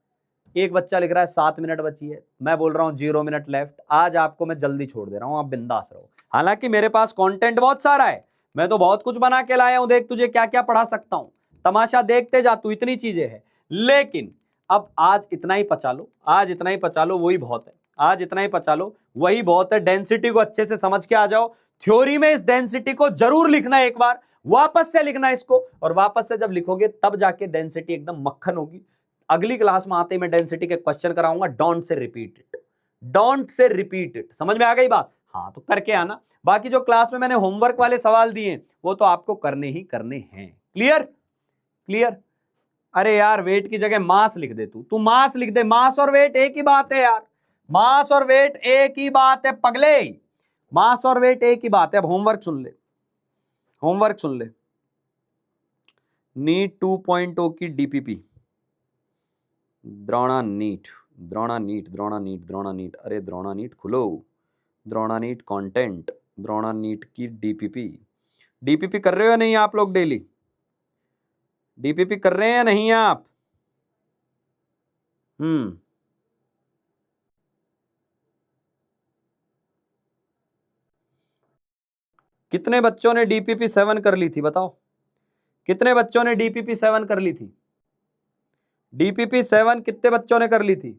एक बच्चा लिख रहा है 7 मिनट बची है, मैं बोल रहा हूं 0 मिनट लेफ्ट, आज आपको मैं जल्दी छोड़ दे रहा हूं, आप बिंदास रहो। हालांकि मेरे पास कंटेंट बहुत सारा है, मैं तो बहुत कुछ बना के लाया हूं, देख तुझे क्या क्या पढ़ा सकता हूं, तमाशा देखते जा तू, इतनी चीजें हैं, लेकिन अब आज इतना ही पचा लो, आज इतना ही पचा लो, वही बहुत है, आज इतना ही पचा लो, वही बहुत है। डेंसिटी को अच्छे से समझ के आ जाओ, थ्योरी में इस डेंसिटी को जरूर लिखना, एक बार वापस से लिखना इसको, और वापस से जब लिखोगे तब जाके डेंसिटी एकदम मक्खन होगी। अगली क्लास में आते ही मैं डेंसिटी के क्वेश्चन कराऊंगा, don't say repeat it, don't say repeat it, समझ में आ गई बात, हाँ तो करके आना। बाकी जो क्लास में मैंने होमवर्क वाले सवाल दिए वो तो आपको करने ही करने हैं। Clear, clear. अरे यार वेट की जगह मास लिख दे, तू मास लिख दे, मास और वेट एक ही बात है यार, मास और वेट एक ही बात है पगले, मास और वेट एक ही बात है। अब होमवर्क सुन ले, होमवर्क सुन ले। नीट 2.0 की DPP, Drona NEET, Drona NEET, Drona NEET, Drona NEET, अरे द्रोणा नीट खुलो, Drona NEET content, Drona NEET की डीपीपी। डीपीपी कर रहे हो या नहीं आप लोग? डेली डीपीपी कर रहे हैं या नहीं आप? कितने बच्चों ने डीपीपी 7 कर ली थी बताओ? कितने बच्चों ने डीपीपी 7 कर ली थी? डीपीपी 7 कितने बच्चों ने कर ली थी?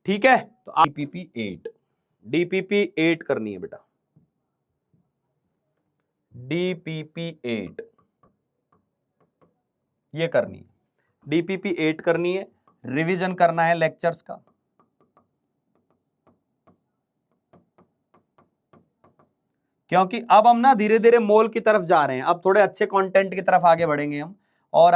ठीक है, तो डीपीपी 8, डीपीपी 8 करनी है बेटा, डीपीपी 8 ये करनी है, डीपीपी 8 करनी है। रिवीजन करना है लेक्चर्स का, क्योंकि अब हम ना धीरे धीरे मोल की तरफ जा रहे हैं, अब थोड़े अच्छे कंटेंट की तरफ आगे बढ़ेंगे हम। और